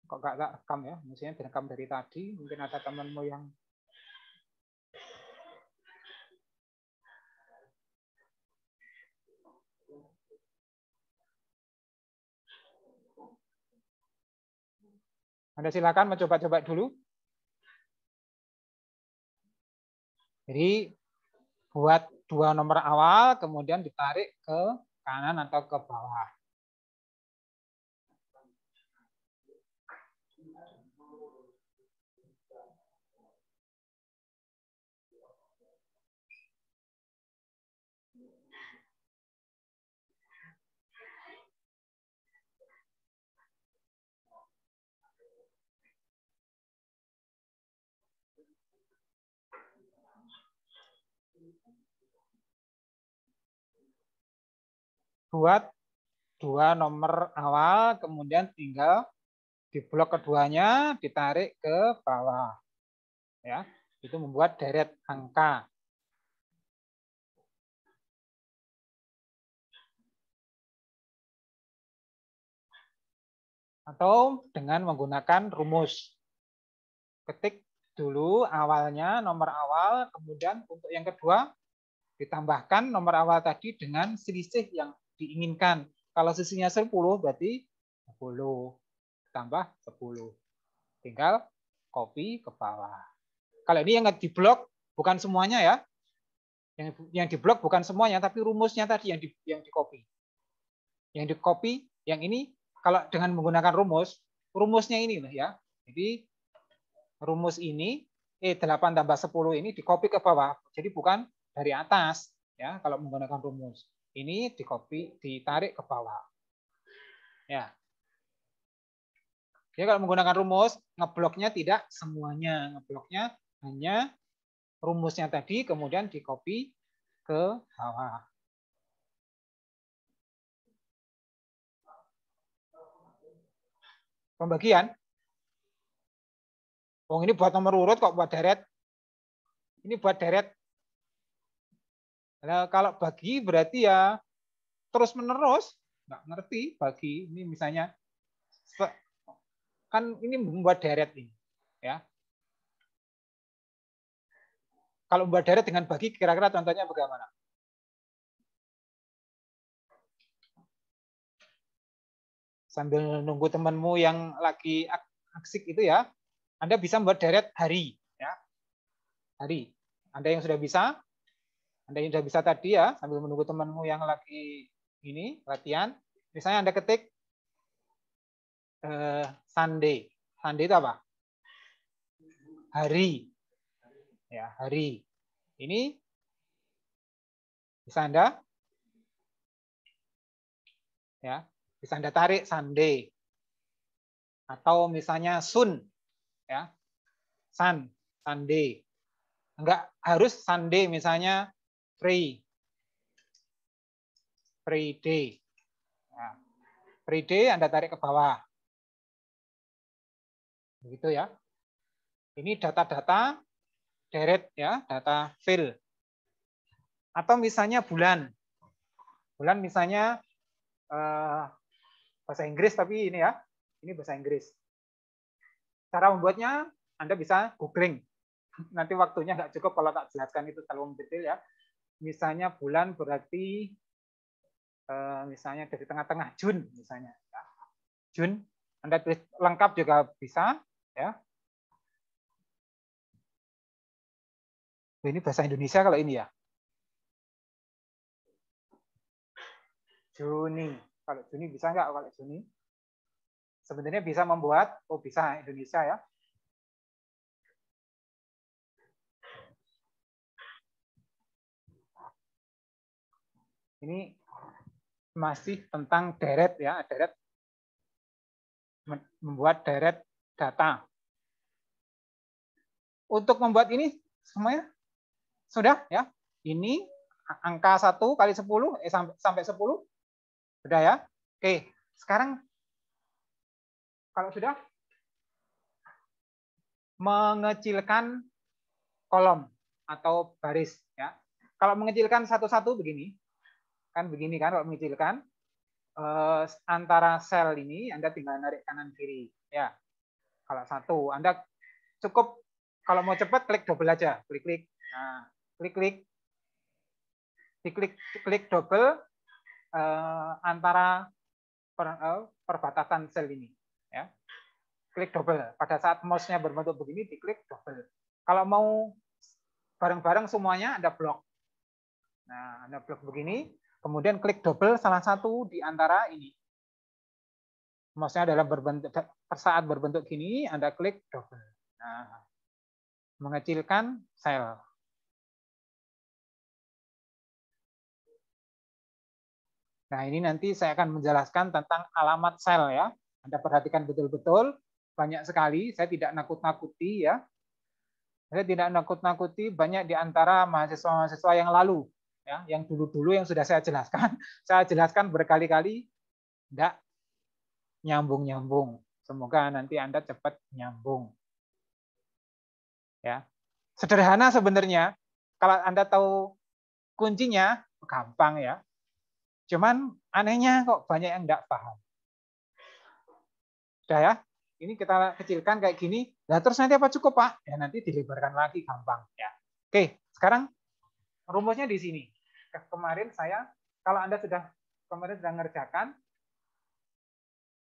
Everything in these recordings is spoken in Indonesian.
Kok nggak rekam ya? Mestinya direkam dari tadi. Mungkin ada temanmu yang Anda silakan mencoba-coba dulu. Jadi buat 2 nomor awal, kemudian ditarik ke kanan atau ke bawah. Buat 2 nomor awal, kemudian tinggal di blok keduanya ditarik ke bawah. Ya, itu membuat deret angka. Atau dengan menggunakan rumus. Ketik dulu awalnya nomor awal, kemudian untuk yang kedua ditambahkan nomor awal tadi dengan selisih yang diinginkan. Kalau selisihnya 10 berarti 10 tambah 10. Tinggal copy ke bawah. Kalau ini yang diblok bukan semuanya ya. Yang diblok bukan semuanya, tapi rumusnya tadi yang di copy. Yang di copy, yang ini kalau dengan menggunakan rumusnya ini ya. Jadi rumus ini 8 tambah 10 ini di copy ke bawah. Jadi bukan dari atas ya kalau menggunakan rumus. Ini di copy, ditarik ke bawah. Ya. Jadi kalau menggunakan rumus, ngebloknya tidak semuanya. Ngebloknya hanya rumusnya tadi, kemudian di copy ke bawah. Pembagian. Oh, ini buat nomor urut kok buat deret. Ini buat deret. Nah, kalau bagi berarti ya terus menerus. Nggak ngerti bagi. Ini misalnya kan ini membuat deret ini. Ya. Kalau membuat deret dengan bagi, kira-kira contohnya bagaimana? Sambil nunggu temanmu yang lagi aksik itu ya, Anda bisa membuat deret hari. Ya. Hari. Anda yang sudah bisa, Anda yang sudah bisa tadi ya, sambil menunggu temanmu yang lagi ini latihan, misalnya Anda ketik Sunday. Sunday itu apa? Hari. Ya, hari. Ini bisa Anda tarik Sunday. Atau misalnya Sun ya. Sunday. Enggak harus Sunday misalnya Friday. Ya. Friday Anda tarik ke bawah. Begitu ya. Ini data-data deret ya, data fill. Atau misalnya bulan. Bulan misalnya bahasa Inggris tapi ini ya. Ini bahasa Inggris. Cara membuatnya Anda bisa googling. Nanti waktunya nggak cukup kalau tak jelaskan itu terlalu detail ya. Misalnya bulan berarti misalnya dari tengah-tengah Jun misalnya. Jun, Anda tulis lengkap juga bisa ya. Ini bahasa Indonesia kalau ini ya. Juni. Kalau Juni bisa nggak kalau Juni? Sebenarnya bisa membuat, bisa Indonesia ya. Ini masih tentang deret ya, deret membuat deret data. Untuk membuat ini semuanya sudah ya. Ini angka 1 kali 10 sampai 10 sudah ya. Oke, sekarang kalau sudah mengecilkan kolom atau baris ya. Kalau mengecilkan satu-satu begini. Kan begini kan kalau mengecilkan antara sel ini Anda tinggal narik kanan kiri ya. Kalau 1, Anda cukup kalau mau cepat klik double aja, klik-klik. Nah, klik-klik. Diklik double antara perbatasan sel ini, ya. Klik double. Pada saat mouse-nya berbentuk begini, diklik double. Kalau mau bareng-bareng semuanya, Anda blok. Nah, Anda blok begini, kemudian klik double salah satu di antara ini. Mouse-nya dalam berbentuk saat berbentuk gini, Anda klik double. Nah, mengecilkan sel. Nah, ini nanti saya akan menjelaskan tentang alamat sel ya. Anda perhatikan betul-betul, banyak sekali, saya tidak nakut-nakuti ya. Saya tidak nakut-nakuti banyak di antara mahasiswa-mahasiswa yang lalu ya, yang dulu-dulu yang sudah saya jelaskan. Saya jelaskan berkali-kali, tidak nyambung-nyambung. Semoga nanti Anda cepat nyambung. Ya. Sederhana sebenarnya, kalau Anda tahu kuncinya, gampang ya. Cuman anehnya kok banyak yang tidak paham. Sudah ya, ini kita kecilkan kayak gini. Nah, terus nanti apa cukup, Pak? Ya nanti dilebarkan lagi, gampang ya. Oke, sekarang rumusnya di sini. Kemarin saya, kalau Anda kemarin sudah ngerjakan,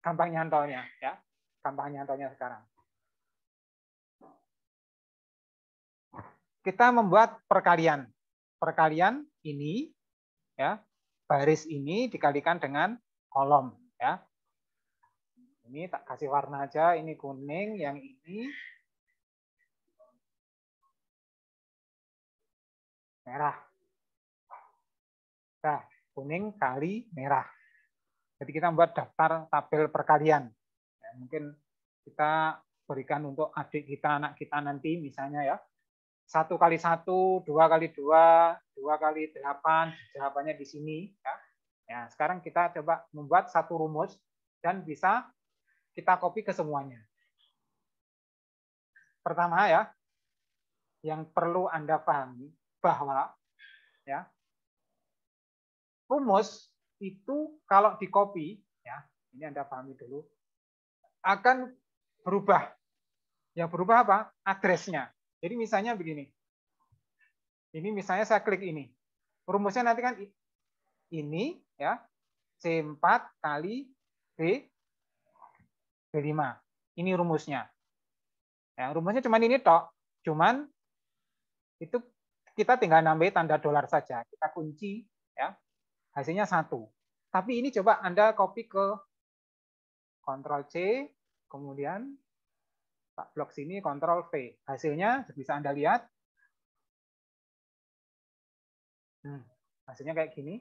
gampang nyantolnya ya. Gampang nyantolnya sekarang. Kita membuat perkalian. Perkalian ini ya, baris ini dikalikan dengan kolom ya. Ini tak kasih warna aja, ini kuning, yang ini merah. Nah, kuning kali merah. Jadi kita membuat daftar tabel perkalian. Ya, mungkin kita berikan untuk adik kita, anak kita nanti misalnya ya. 1 kali 1, 2 kali 2, 2 kali 8, jawabannya di sini ya. Ya, sekarang kita coba membuat satu rumus dan bisa kita copy ke semuanya. Pertama ya, yang perlu Anda pahami bahwa ya, rumus itu kalau di copy ya, ini Anda pahami dulu, akan berubah. Yang berubah apa? Address-nya. Jadi misalnya begini. Ini misalnya saya klik ini. Rumusnya nanti kan ini ya, C4 kali B5. Ini rumusnya. Ya, rumusnya cuma ini tok. Cuman itu kita tinggal nambahin tanda dolar saja. Kita kunci ya. Hasilnya 1. Tapi ini coba Anda copy ke Ctrl C, kemudian tak blok sini Ctrl V. Hasilnya bisa Anda lihat. Hasilnya kayak gini.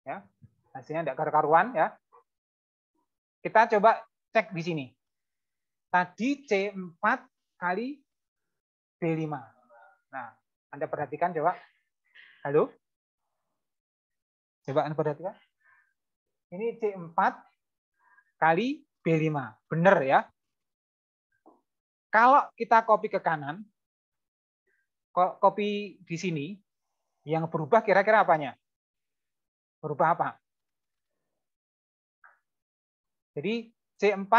Ya. Hasilnya tidak karu-karuan ya. Kita coba cek di sini. Tadi C4 kali B5. Nah, Anda perhatikan coba. Halo? Coba Anda perhatikan. Ini C4 kali B5. Benar ya. Kalau kita copy ke kanan, copy di sini, yang berubah kira-kira apanya? Berubah apa? Jadi C4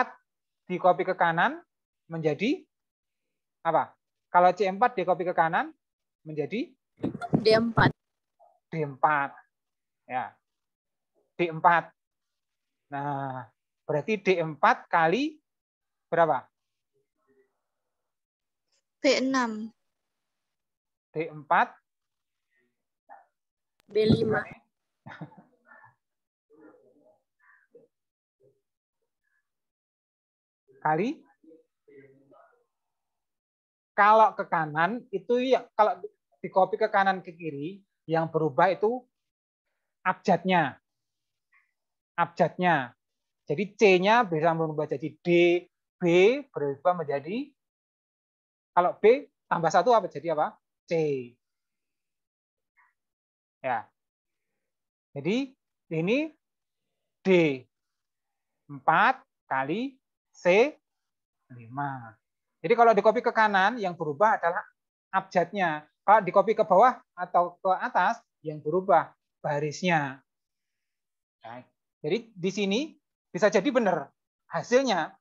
di copy ke kanan menjadi apa? Kalau C4 di copy ke kanan menjadi D4. D4. Ya. D4. Nah, berarti D4 kali berapa? B6. D4 B5. Kali kalau ke kanan itu ya, kalau di copy ke kanan ke kiri yang berubah itu abjadnya. Abjadnya. Jadi C-nya bisa berubah jadi D, B berubah menjadi kalau B tambah 1 apa jadi apa? C. Ya. Jadi ini D4 kali C5. Jadi kalau di copy ke kanan yang berubah adalah abjadnya. Kalau di copy ke bawah atau ke atas yang berubah barisnya. Nah, jadi di sini Bisa jadi benar. Hasilnya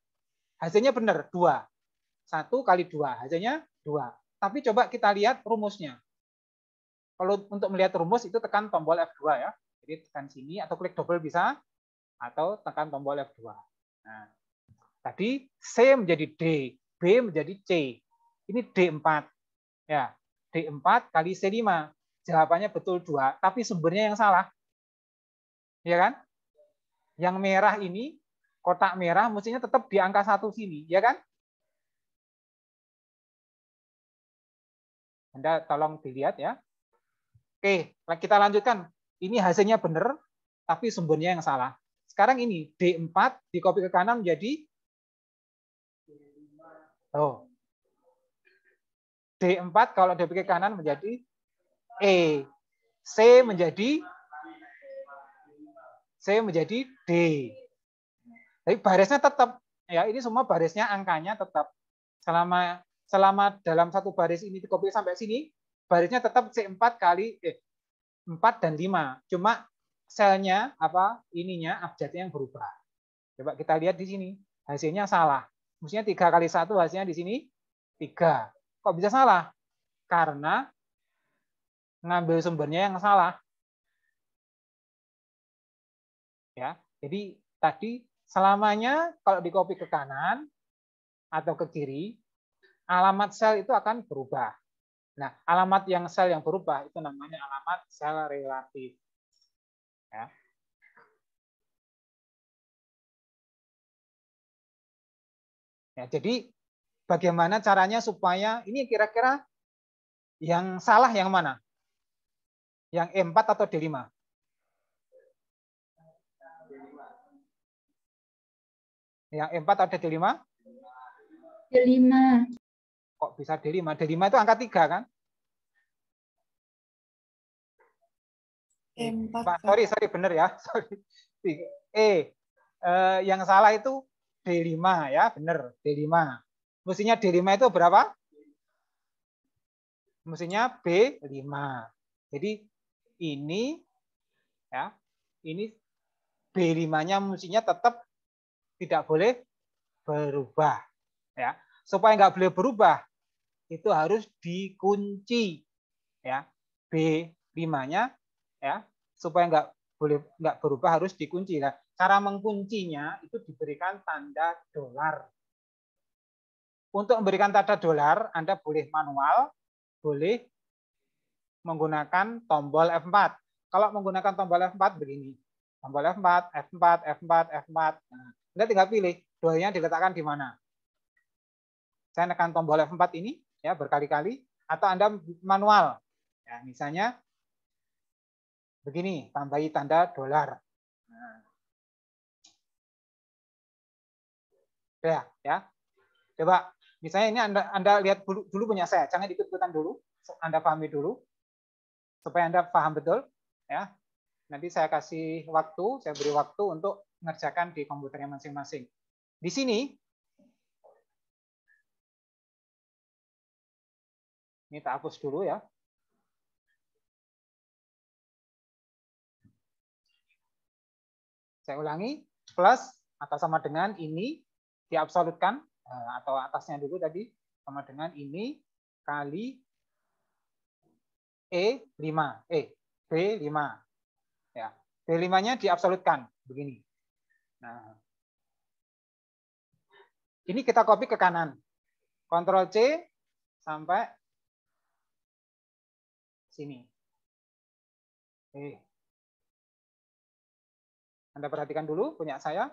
benar, 2. 1 kali 2, hasilnya 2. Tapi coba kita lihat rumusnya. Kalau untuk melihat rumus itu tekan tombol F2 ya. Jadi tekan sini atau klik double bisa, atau tekan tombol F2. Nah, tadi C menjadi D, B menjadi C. Ini D4. Ya, D4 kali C5. Jawabannya betul 2, tapi sumbernya yang salah. Ya kan? Yang merah ini, kotak merah mestinya tetap di angka 1 sini, ya kan? Anda tolong dilihat ya. Oke, kita lanjutkan. Ini hasilnya benar, tapi sumbernya yang salah. Sekarang ini D4 di copy ke kanan menjadi D4 kalau di copy ke kanan menjadi E. C menjadi D. Tapi barisnya tetap ya, ini semua barisnya angkanya tetap. Selama dalam satu baris ini di copy sampai sini, barisnya tetap C4 kali 4 dan 5. Cuma selnya ininya abjadnya yang berubah. Coba kita lihat di sini. Hasilnya salah. Mestinya 3 kali 1 hasilnya di sini 3. Kok bisa salah? Karena ngambil sumbernya yang salah. Ya. Jadi tadi selamanya kalau di copy ke kanan atau ke kiri, alamat sel itu akan berubah. Nah, alamat yang sel yang berubah itu namanya alamat sel relatif. Ya. Ya, jadi bagaimana caranya supaya ini kira-kira yang salah yang mana? Yang E4 atau D5? Yang E4 atau D5? D5. Kok bisa D5? D5 itu angka 3 kan? E4. Sorry benar ya. Sorry. Yang salah itu D5 ya, benar, D5. Mestinya D5 itu berapa? Mestinya B5. Jadi ini ya, ini B5-nya mestinya tetap tidak boleh berubah ya. Supaya nggak boleh berubah itu harus dikunci ya. B5-nya ya, supaya nggak berubah harus dikunci. Nah, cara menguncinya itu diberikan tanda dolar. Untuk memberikan tanda dolar, Anda boleh manual, boleh menggunakan tombol F4. Kalau menggunakan tombol F4 begini. Tombol F4, F4, F4, F4. Nah, Anda tinggal pilih dolarnya diletakkan di mana. Saya tekan tombol F4 ini ya berkali-kali, atau Anda manual. Ya, misalnya begini, tambahi tanda dolar. Nah. Ya. Coba misalnya ini Anda lihat dulu punya saya, jangan ikut-ikutan dulu, Anda pahami dulu supaya Anda paham betul ya. Nanti saya kasih waktu, saya beri waktu untuk mengerjakan di komputernya masing-masing. Di sini ini tak hapus dulu ya. Saya ulangi, plus atau sama dengan ini diabsolutkan, atau atasnya dulu tadi sama dengan ini kali B5 ya. B5-nya diabsolutkan begini. Nah, ini kita copy ke kanan. Ctrl C sampai sini. Anda perhatikan dulu punya saya.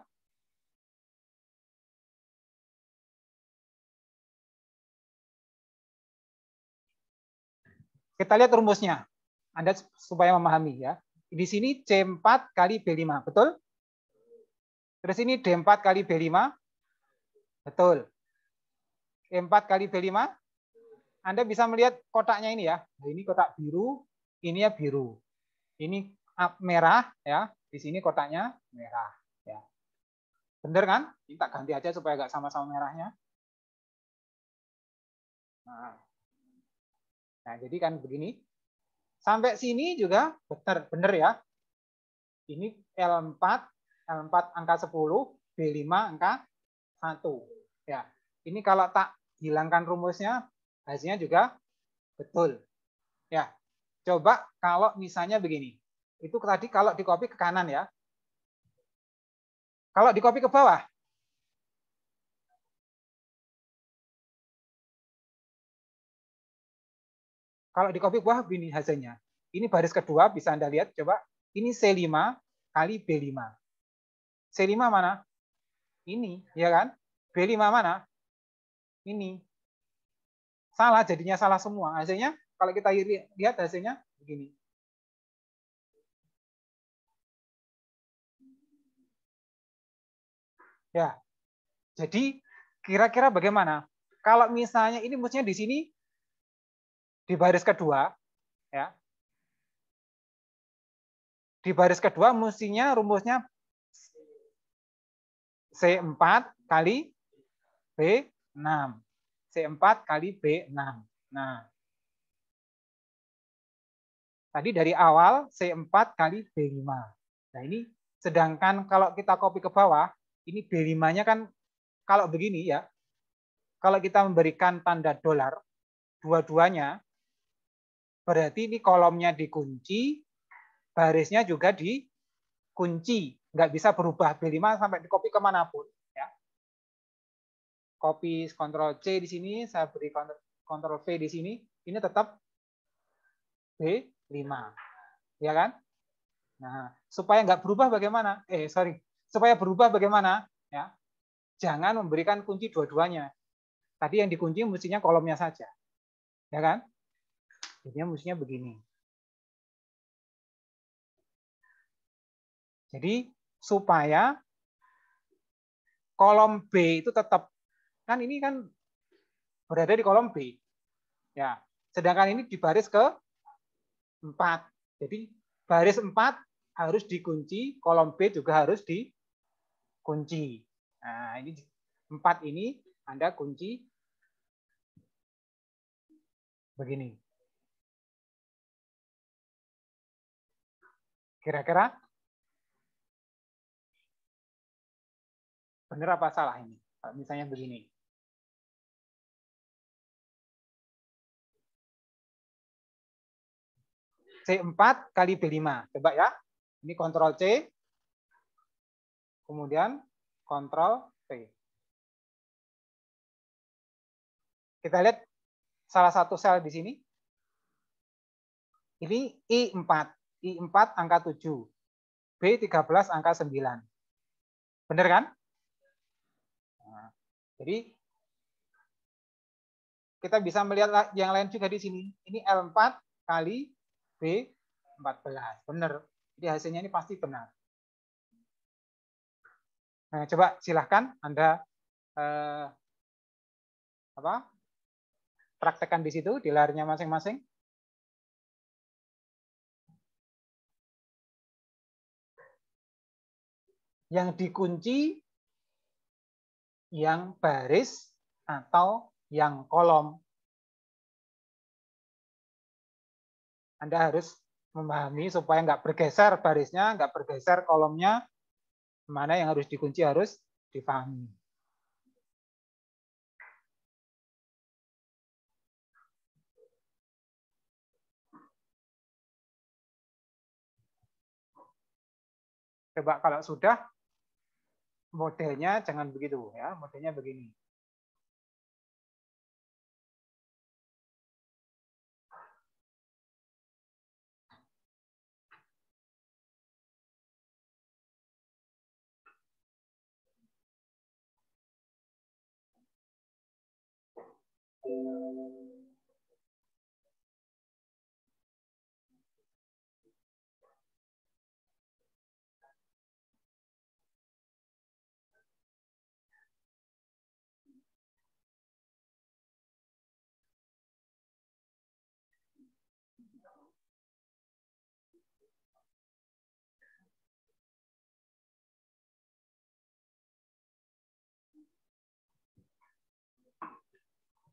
Kita lihat rumusnya. Anda supaya memahami ya. Di sini C4 kali B5, betul? Terus ini D4 kali B5, betul. E4 kali B5, Anda bisa melihat kotaknya ini ya. Nah, ini kotak biru, ini ya biru. Ini merah ya. Di sini kotaknya merah ya. Bener kan? Ini tak ganti aja supaya nggak sama-sama merahnya. Nah, jadi kan begini. Sampai sini juga benar ya. Ini L4 L4 angka 10, B5 angka 1. Ya, ini kalau tak hilangkan rumusnya, hasilnya juga betul. Ya, coba kalau misalnya begini. Itu tadi kalau di copy ke kanan ya. Kalau di copy ke bawah. Kalau di copy ke bawah begini hasilnya. Ini baris kedua, bisa Anda lihat. Coba, ini C5 kali B5. C5 mana? Ini, ya kan? B5 mana? Ini. Salah, jadinya salah semua. Hasilnya, kalau kita lihat hasilnya begini. Ya, jadi kira-kira bagaimana? Kalau misalnya ini mestinya di sini, di baris kedua, ya. Di baris kedua mestinya rumusnya C4 kali B6. C4 kali B6. Nah, tadi dari awal C4 kali B5. Nah, ini sedangkan kalau kita copy ke bawah, ini B5-nya kan kalau begini ya, kalau kita memberikan tanda dolar, dua-duanya, berarti ini kolomnya dikunci, barisnya juga dikunci. Nggak bisa berubah B5 sampai di copy kemanapun. Ya. Copy Ctrl C di sini, saya beri Ctrl V di sini, ini tetap B5. Ya kan? Nah, supaya nggak berubah bagaimana? Supaya berubah bagaimana? Ya, jangan memberikan kunci dua-duanya. Tadi yang dikunci mestinya kolomnya saja, ya kan? Jadinya mestinya begini. Jadi supaya kolom B itu tetap, kan ini kan berada di kolom B, ya. Sedangkan ini di baris ke 4. Jadi baris 4 harus dikunci, kolom B juga harus dikunci. Nah, ini 4 ini Anda kunci begini. Kira-kira benar apa salah ini? Kalau misalnya begini. C4 kali B5. Coba ya. Ini Ctrl C. Kemudian Ctrl V. Kita lihat salah satu sel di sini. Ini I4. I4 angka 7. B13 angka 9. Benar kan? Nah, jadi kita bisa melihat yang lain juga di sini. Ini L4 kali B14. Benar. Jadi hasilnya ini pasti benar. Nah, coba silahkan Anda praktekkan di situ, di layarnya masing-masing. Yang dikunci yang baris atau yang kolom. Anda harus memahami supaya nggak bergeser barisnya, nggak bergeser kolomnya, mana yang harus dikunci harus dipahami. Coba kalau sudah, modelnya jangan begitu ya, modelnya begini.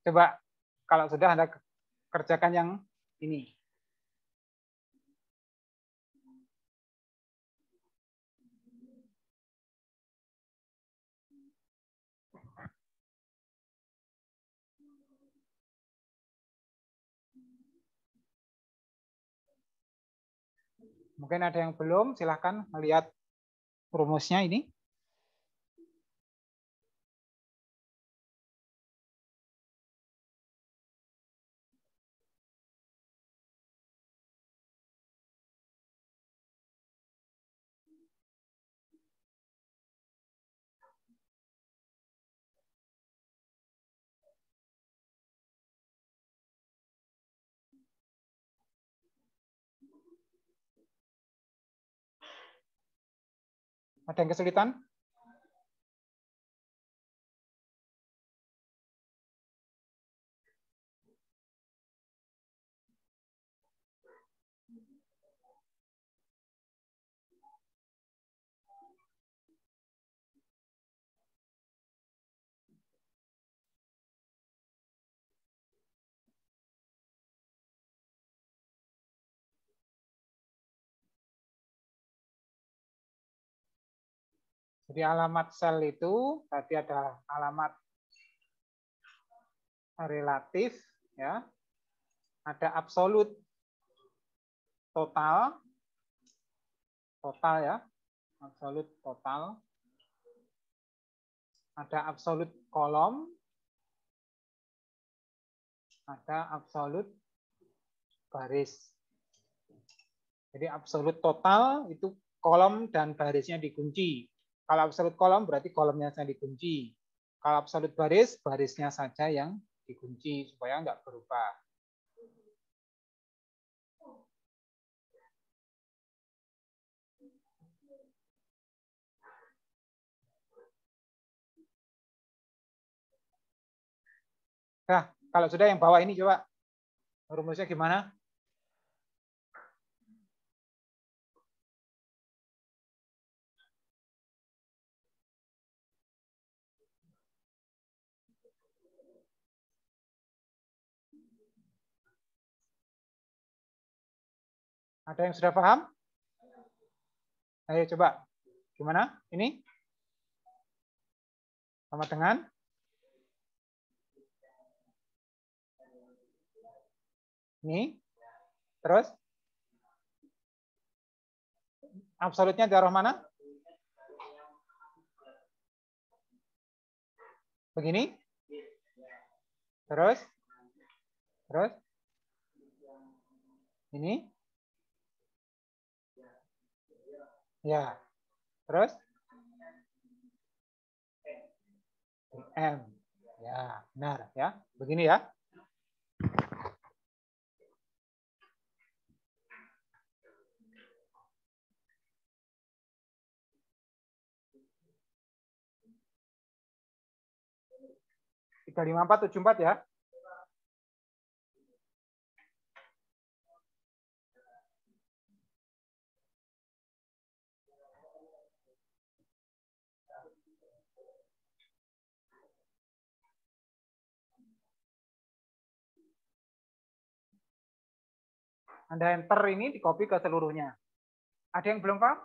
Coba kalau sudah Anda kerjakan yang ini. Mungkin ada yang belum, silahkan melihat rumusnya ini. Ada yang kesulitan? Jadi alamat sel itu tadi ada alamat relatif, ya, ada absolut, total ya, absolut total, ada absolut kolom, ada absolut baris. Jadi absolut total itu kolom dan barisnya dikunci. Kalau absolut kolom berarti kolomnya saja dikunci. Kalau absolut baris, barisnya saja yang dikunci supaya nggak berubah. Nah, kalau sudah yang bawah ini coba rumusnya gimana? Ada yang sudah paham? Ayo coba. Gimana? Ini? Sama dengan? Ini? Terus? Absolutnya di arah mana? Begini? Terus? Terus? Ini? Ya. Terus? M. Ya, benar ya. Begini ya. Tiga lima empat tujuh empat ya. Anda enter ini di copy ke seluruhnya. Ada yang belum paham?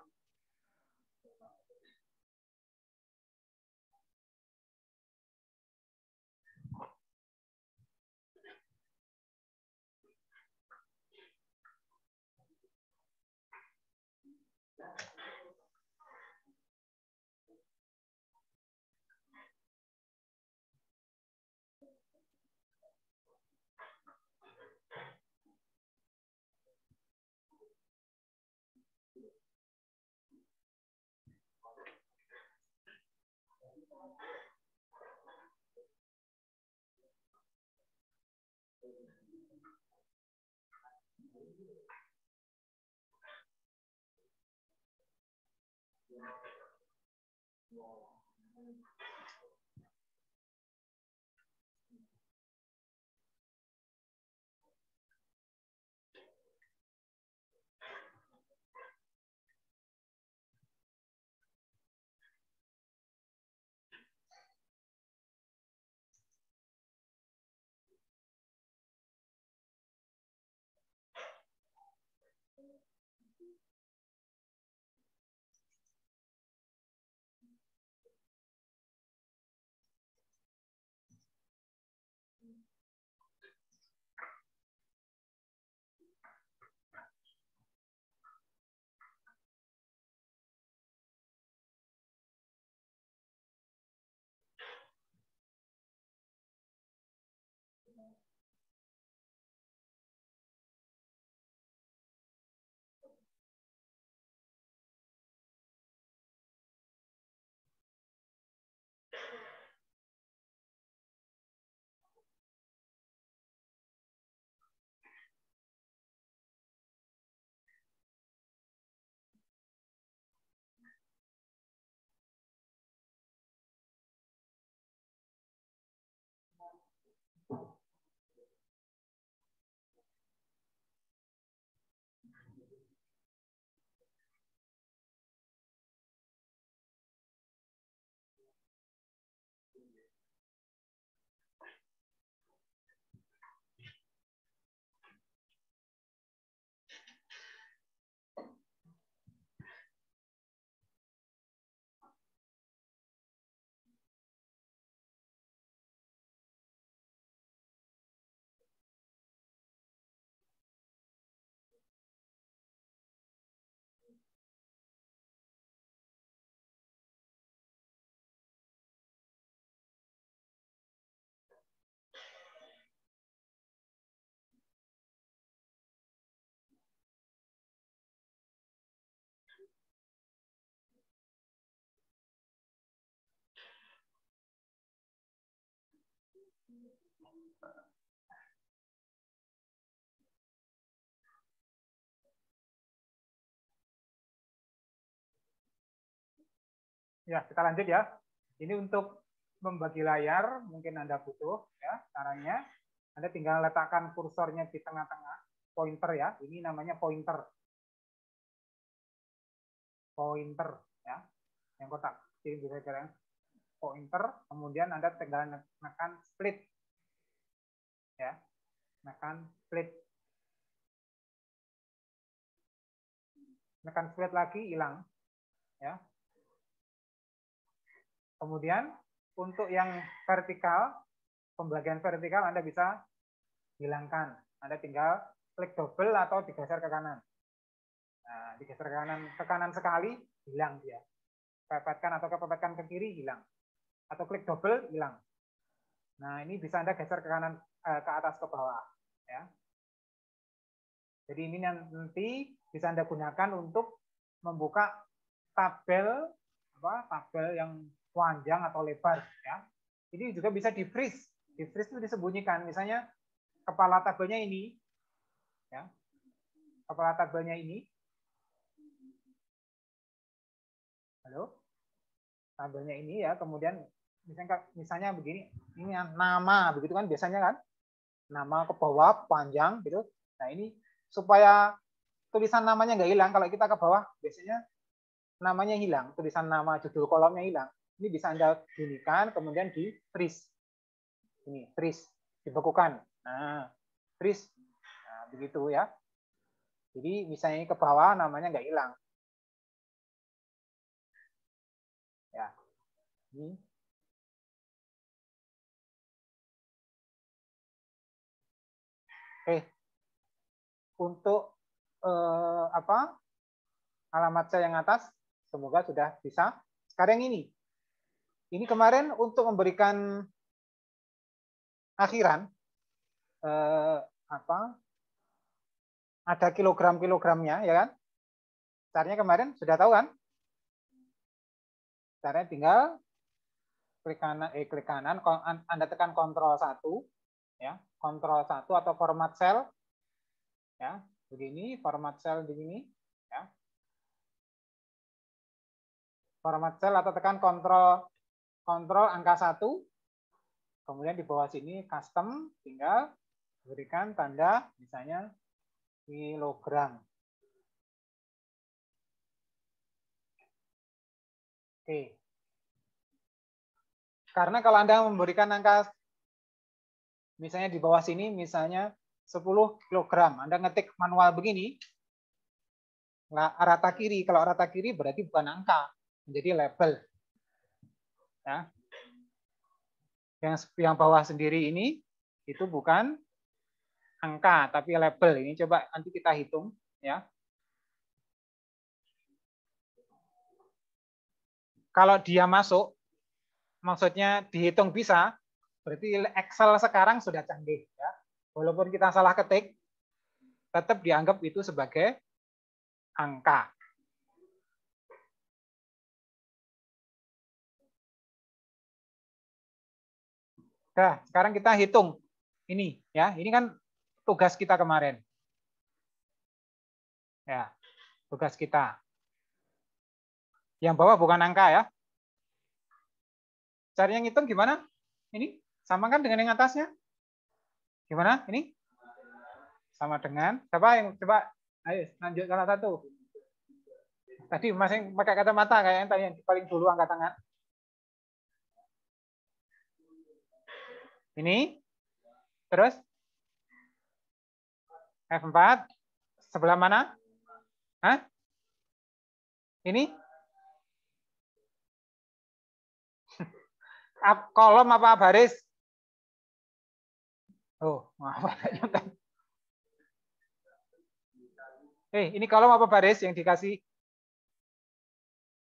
Ya, kita lanjut ya. Ini untuk membagi layar, mungkin Anda butuh ya caranya. Anda tinggal letakkan kursornya di tengah-tengah, pointer ya. Ini namanya pointer. Pointer ya. Yang kotak. Jadi bisa kalian pointer, kemudian Anda tinggal menekan split. Ya. Menekan split. Menekan split lagi hilang. Ya. Kemudian untuk yang vertikal, pembagian vertikal Anda bisa hilangkan. Anda tinggal klik double atau digeser ke kanan. Nah, digeser ke kanan sekali, hilang dia. Pepetkan atau kepepetkan ke kiri, hilang. Atau klik double, hilang. Nah, ini bisa Anda geser ke kanan, ke atas, ke bawah. Ya. Jadi ini nanti bisa Anda gunakan untuk membuka tabel, tabel yang panjang atau lebar. Ya. Ini juga bisa di freeze. Di freeze itu disembunyikan. Misalnya kepala tabelnya ini, ya, kepala tabelnya ini, halo, tabelnya ini ya, kemudian misalnya begini, ini nama, begitu kan biasanya kan, nama ke bawah panjang gitu. Nah ini supaya tulisan namanya nggak hilang, kalau kita ke bawah biasanya namanya hilang, tulisan nama judul kolomnya hilang. Ini bisa Anda bunyikan, kemudian di freeze. Ini freeze, dibekukan. Nah, freeze. Nah, begitu ya. Jadi misalnya ke bawah namanya nggak hilang. Ya. Ini. Oke. Untuk alamat saya yang atas, semoga sudah bisa. Sekarang ini. Ini kemarin untuk memberikan akhiran ada kilogram-kilogramnya ya kan? Caranya kemarin sudah tahu kan? Caranya tinggal klik kanan, Anda tekan Ctrl 1 ya, Ctrl 1 atau format cell ya, begini, format cell begini ya. Format cell atau tekan Ctrl angka 1. Kemudian di bawah sini custom, tinggal berikan tanda misalnya kilogram. Oke. Karena kalau Anda memberikan angka misalnya di bawah sini misalnya 10 kg, Anda ngetik manual begini, rata kiri, kalau rata kiri berarti bukan angka, menjadi label. Ya. Yang bawah sendiri ini itu bukan angka tapi label. Ini coba nanti kita hitung ya. Kalau dia masuk, maksudnya dihitung bisa, berarti Excel sekarang sudah canggih ya. Walaupun kita salah ketik, tetap dianggap itu sebagai angka. Nah, sekarang kita hitung ini ya. Ini kan tugas kita kemarin. Ya, tugas kita. Yang bawah bukan angka ya. Caranya ngitung gimana? Ini sama kan dengan yang atasnya? Gimana? Ini? Sama dengan siapa yang coba? Ayo, lanjut salah satu. Tadi masing pakai kacamata kayak yang tadi yang paling dulu angkat tangan. Ini. Terus F4 sebelah mana? Hah? Ini? Kolom apa baris? Oh, apa? Ini kolom apa baris yang dikasih?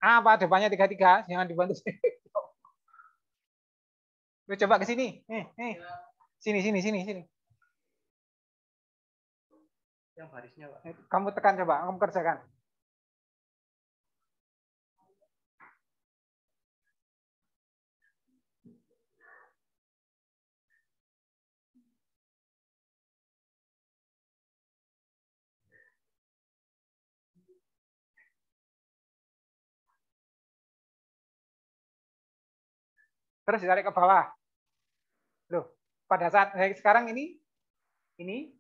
Apa depannya 33? Jangan dibantu. Lu coba ke sini. Sini. Yang barisnya, Pak. Kamu tekan coba, kamu kerjakan. Terus ditarik ke bawah. Loh, pada saat sekarang ini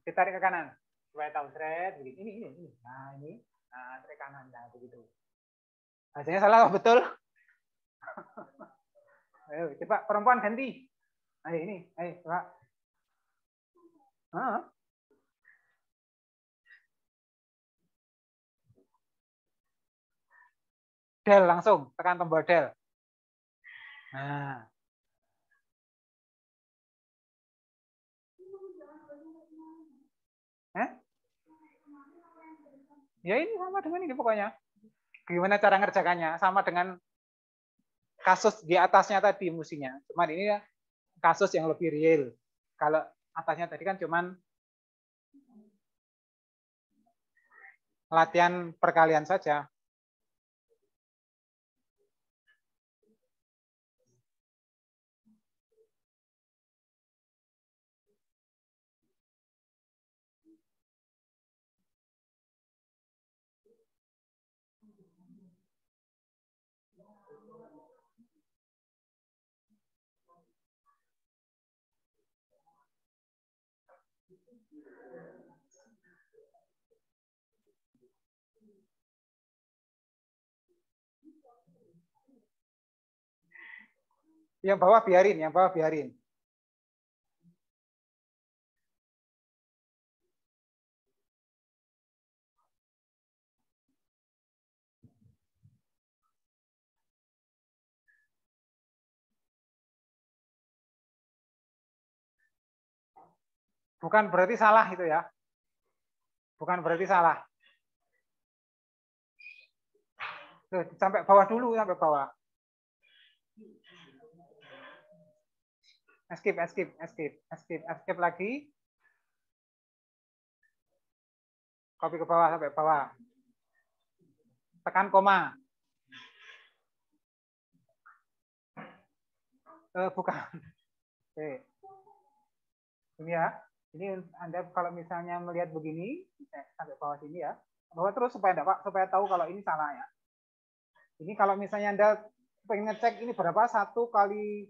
ditarik ke kanan. Supaya tahu thread begini. Ini. Nah, ini. Nah, tarik kanan. Nah, begitu. Hasilnya salah betul? Ayo, coba perempuan ganti. Ayo ini, ayo coba. Del langsung, tekan tombol del. Nah. Ya ini sama dengan ini pokoknya. Gimana cara ngerjakannya? Sama dengan kasus di atasnya tadi musinya. Cuman ini ya kasus yang lebih real. Kalau atasnya tadi kan cuman latihan perkalian saja. Yang bawah biarin, yang bawah biarin. Bukan berarti salah itu ya. Bukan berarti salah. Tuh, sampai bawah dulu, sampai bawah. Escape lagi. Copy ke bawah sampai bawah. Tekan koma. Bukan. Oke. Ini ya. Ini Anda kalau misalnya melihat begini, sampai bawah sini ya. Bawah terus supaya supaya tahu kalau ini salah ya. Ini kalau misalnya Anda pengen ngecek ini berapa? 1 kali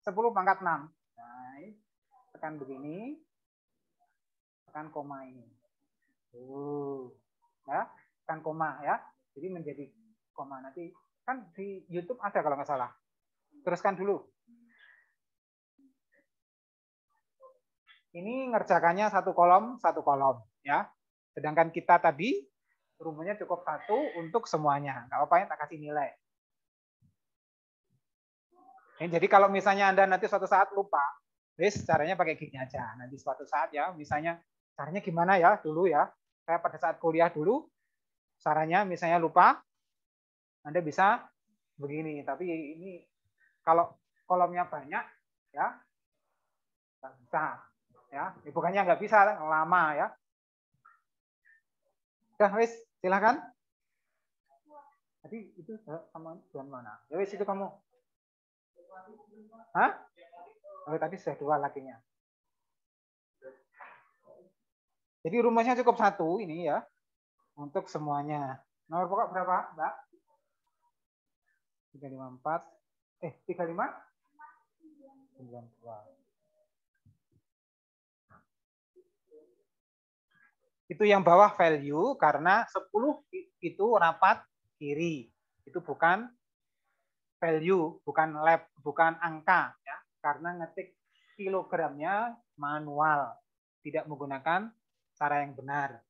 10 pangkat 6. Nah, tekan begini. Tekan koma ini. Ya, tekan koma ya. Jadi menjadi koma. Nanti kan di YouTube ada kalau nggak salah. Teruskan dulu. Ini ngerjakannya satu kolom ya. Sedangkan kita tadi rumusnya cukup 1 untuk semuanya. Nggak apa-apa ya, tak kasih nilai. Jadi kalau misalnya Anda nanti suatu saat lupa, caranya pakai gini aja. Nanti suatu saat ya, misalnya caranya gimana ya dulu ya. Saya pada saat kuliah dulu, caranya misalnya lupa, Anda bisa begini. Tapi ini kalau kolomnya banyak, ya nggak bisa. Ya, bukannya nggak bisa, lama ya. Udah, wis, silakan. Tadi itu sama tuan mana? Ya wis itu kamu. Hah? Oh, tadi sudah 2 lakinya. Jadi rumusnya cukup 1 ini ya. Untuk semuanya. Nomor pokok berapa, Mbak? 354. 35? 92. Itu yang bawah value karena 10 itu rapat kiri. Itu bukan value, bukan angka ya. Karena ngetik kilogramnya manual, tidak menggunakan cara yang benar.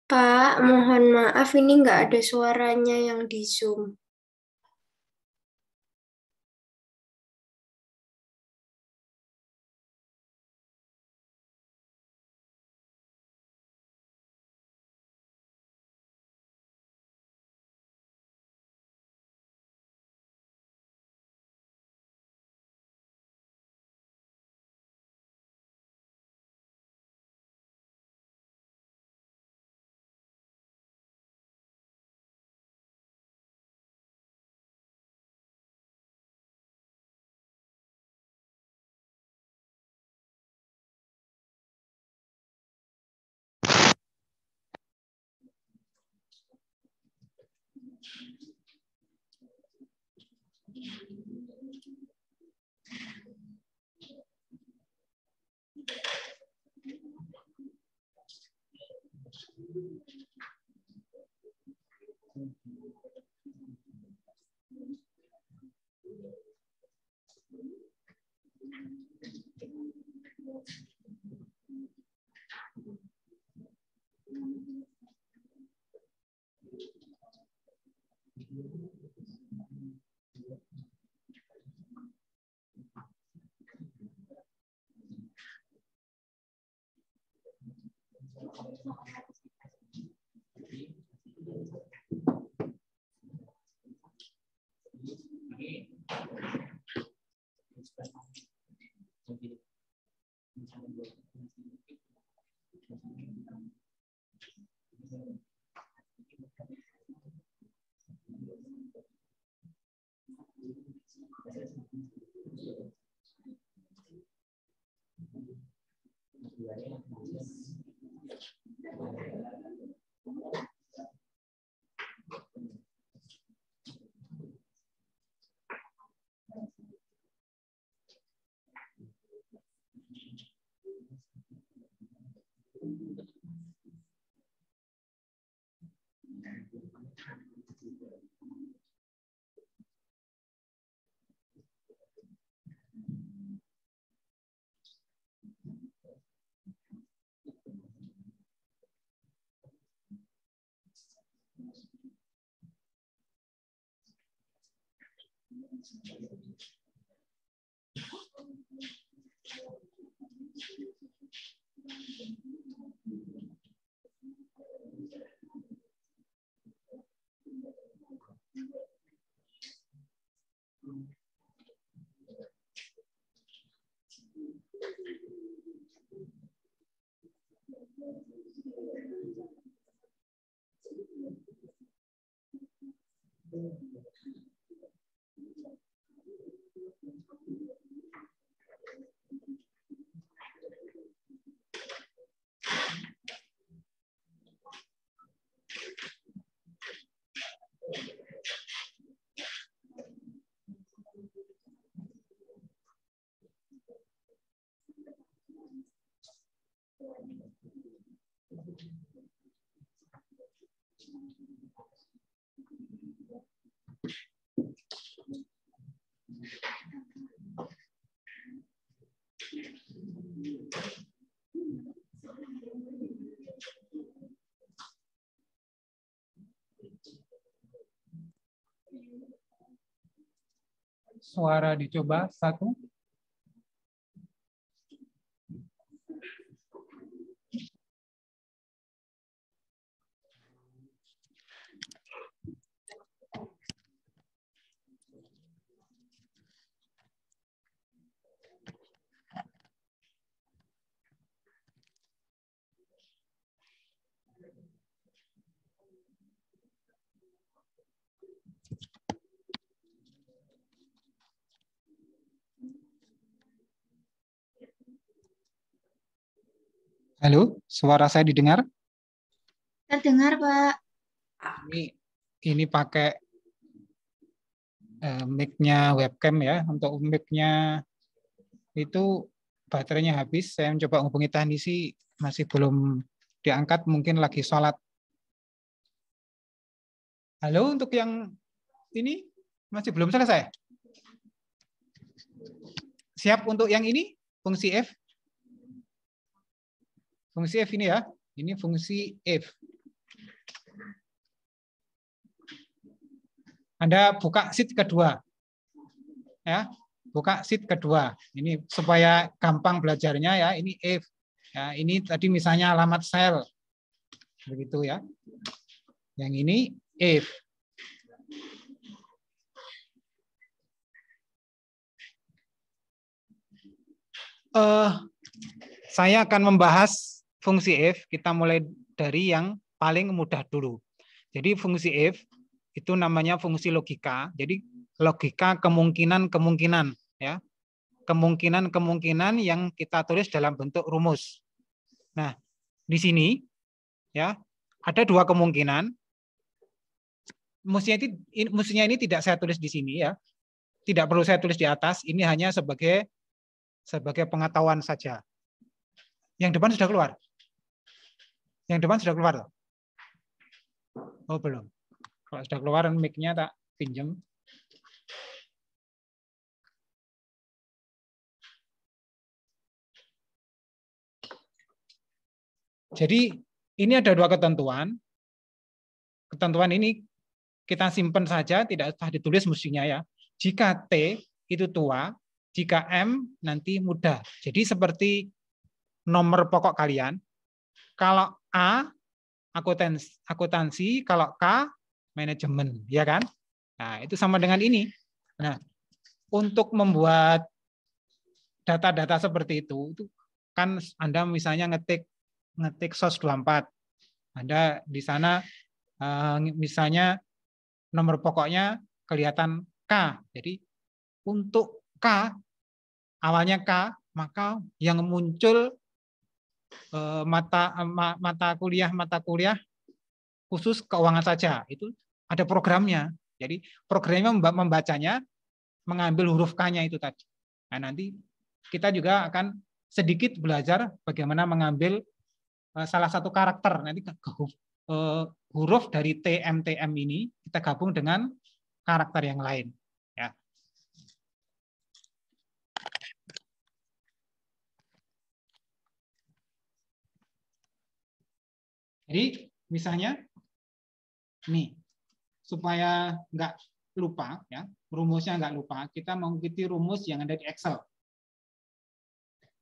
Pak, mohon maaf ini nggak ada suaranya yang di Zoom. Suara dicoba 1. Halo, suara saya didengar? Terdengar, Pak. Ini pakai mic-nya webcam ya. Untuk mic-nya itu baterainya habis. Saya mencoba menghubungi teknisi, masih belum diangkat, mungkin lagi sholat. Halo, untuk yang ini masih belum selesai. Siap untuk yang ini, fungsi F? Fungsi F ini ya, ini fungsi F. Anda buka sheet kedua. Ya, buka sheet kedua. Ini supaya gampang belajarnya ya. Ini if. Ya, ini tadi misalnya alamat sel. Begitu ya. Yang ini if. Saya akan membahas fungsi if. Kita mulai dari yang paling mudah dulu. Jadi fungsi if itu namanya fungsi logika. Jadi logika kemungkinan-kemungkinan ya. Kemungkinan-kemungkinan yang kita tulis dalam bentuk rumus. Nah, di sini ya ada dua kemungkinan. Mestinya ini tidak saya tulis di sini ya. Tidak perlu saya tulis di atas. Ini hanya sebagai pengetahuan saja. Yang depan sudah keluar. Yang depan sudah keluar. Oh, belum. Kalau sudah keluar mic-nya tak pinjam. Jadi ini ada dua ketentuan. Ketentuan ini kita simpan saja, tidak usah ditulis mestinya ya. Jika T itu tua, jika M nanti muda. Jadi seperti nomor pokok kalian. Kalau A akuntansi, kalau K manajemen, ya kan? Nah, itu sama dengan ini. Nah, untuk membuat data-data seperti itu kan Anda misalnya ngetik SOS 24. Anda di sana misalnya nomor pokoknya kelihatan K. Jadi untuk K, awalnya K, maka yang muncul mata kuliah khusus keuangan saja. Itu ada programnya. Jadi programnya membacanya, mengambil huruf K-nya itu tadi. Nah, nanti kita juga akan sedikit belajar bagaimana mengambil salah satu karakter. Nanti huruf dari TM ini kita gabung dengan karakter yang lain. Ya. Jadi misalnya nih, supaya nggak lupa ya, rumusnya nggak lupa, kita mengikuti rumus yang ada di Excel.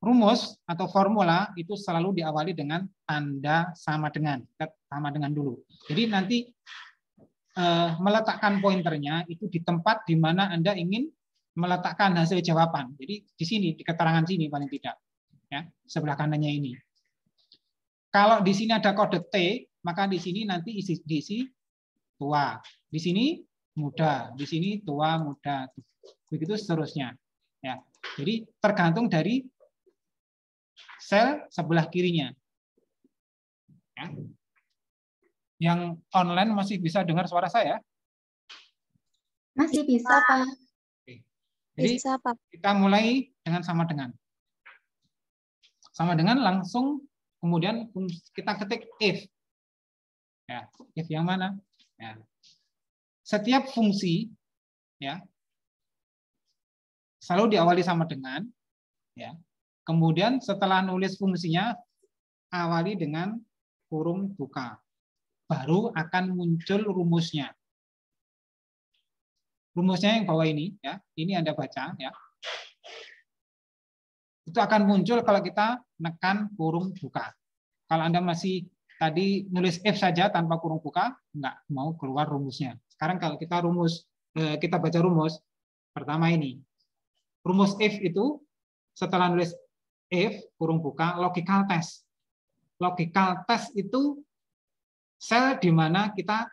Rumus atau formula itu selalu diawali dengan tanda sama dengan. Kita sama dengan dulu. Jadi nanti meletakkan pointernya itu di tempat di mana Anda ingin meletakkan hasil jawaban. Jadi di sini, di keterangan sini paling tidak. Ya, sebelah kanannya ini. Kalau di sini ada kode T, maka di sini nanti diisi tua. Di sini muda, di sini tua, muda. Begitu seterusnya. Ya. Jadi tergantung dari sel sebelah kirinya. Ya. Yang online masih bisa dengar suara saya? Masih bisa, Pak. Jadi bisa, Pak. Kita mulai dengan sama dengan. Sama dengan langsung kemudian kita ketik if. Ya, if yang mana? Ya. Setiap fungsi ya selalu diawali sama dengan ya. Kemudian setelah nulis fungsinya awali dengan kurung buka. Baru akan muncul rumusnya. Rumusnya yang bawah ini ya. Ini Anda baca ya. Itu akan muncul kalau kita menekan kurung buka. Kalau Anda masih tadi nulis if saja tanpa kurung buka, nggak mau keluar rumusnya. Sekarang kalau kita baca rumus, pertama ini. Rumus if itu setelah nulis if, kurung buka, logical test. Logical test itu sel di mana kita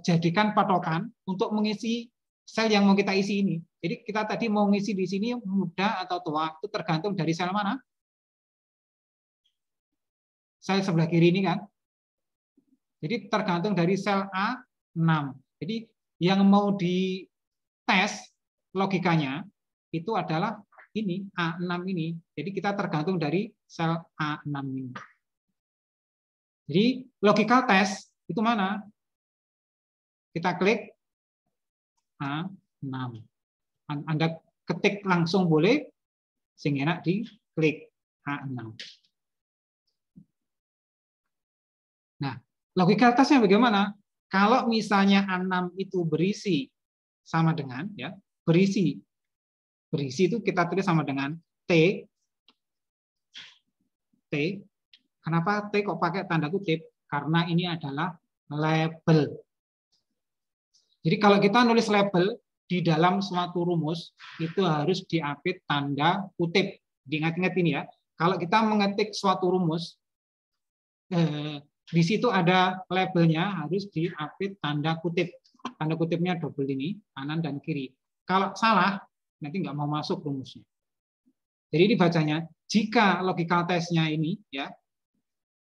jadikan patokan untuk mengisi sel yang mau kita isi ini. Jadi kita tadi mau ngisi di sini muda atau tua, itu tergantung dari sel mana? Sel sebelah kiri ini kan. Jadi tergantung dari sel A6. Jadi yang mau dites logikanya itu adalah ini, A6 ini. Jadi kita tergantung dari sel A6 ini. Jadi logical test itu mana? Kita klik A6. Anda ketik langsung boleh, sehingga enak diklik A6. Nah, logical testnya bagaimana? Kalau misalnya A6 itu berisi sama dengan ya, berisi itu kita tulis sama dengan T. Kenapa T kok pakai tanda kutip? Karena ini adalah label. Jadi kalau kita nulis label di dalam suatu rumus itu harus diapit tanda kutip. Diingat-ingat ini ya. Kalau kita mengetik suatu rumus di situ ada labelnya harus diapit tanda kutip. Tanda kutipnya double ini, kanan dan kiri. Kalau salah nanti nggak mau masuk rumusnya. Jadi dibacanya jika logical test-nya ini ya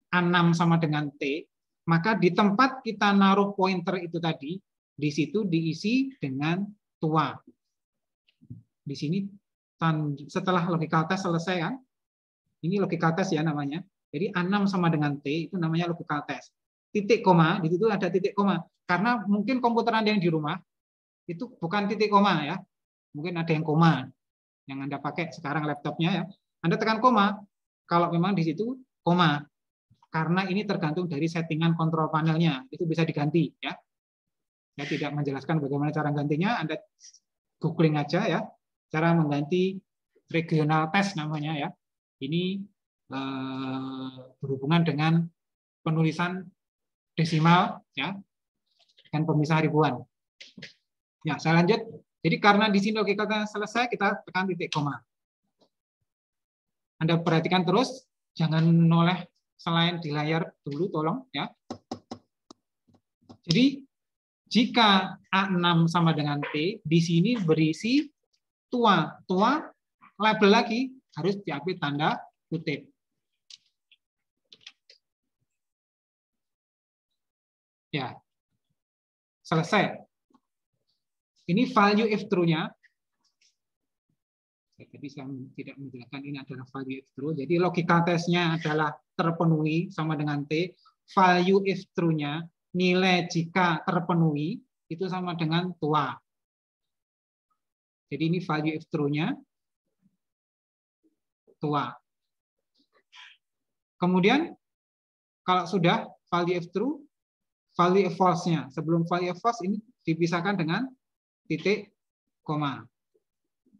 A6 sama dengan T, maka di tempat kita naruh pointer itu tadi, di situ diisi dengan tua. Di sini setelah logical test selesai kan, ini logical test ya namanya. Jadi A6 sama dengan T itu namanya logical test. Titik koma, di situ ada titik koma. Karena mungkin komputer Anda yang di rumah itu bukan titik koma ya. Mungkin ada yang koma yang Anda pakai sekarang laptopnya ya. Anda tekan koma kalau memang di situ koma. Karena ini tergantung dari settingan kontrol panelnya. Itu bisa diganti ya. Saya tidak menjelaskan bagaimana cara gantinya, Anda googling aja ya. Cara mengganti regional test namanya ya. Ini berhubungan dengan penulisan desimal ya dan pemisah ribuan. Ya, saya lanjut. Jadi karena di sini logikanya selesai, kita tekan titik koma. Anda perhatikan terus, jangan noleh selain di layar dulu, tolong ya. Jadi jika A6 sama dengan T, di sini berisi tua. Tua label lagi harus diapit tanda kutip. Ya, selesai. Ini value if true-nya. Jadi saya tidak menjelaskan ini adalah value if true. Jadi logika tesnya adalah terpenuhi sama dengan T. Value if true-nya, nilai jika terpenuhi, itu sama dengan tua. Jadi ini value if true-nya, tua. Kemudian, kalau sudah value if true, value if false-nya. Sebelum value if false, ini dipisahkan dengan titik koma.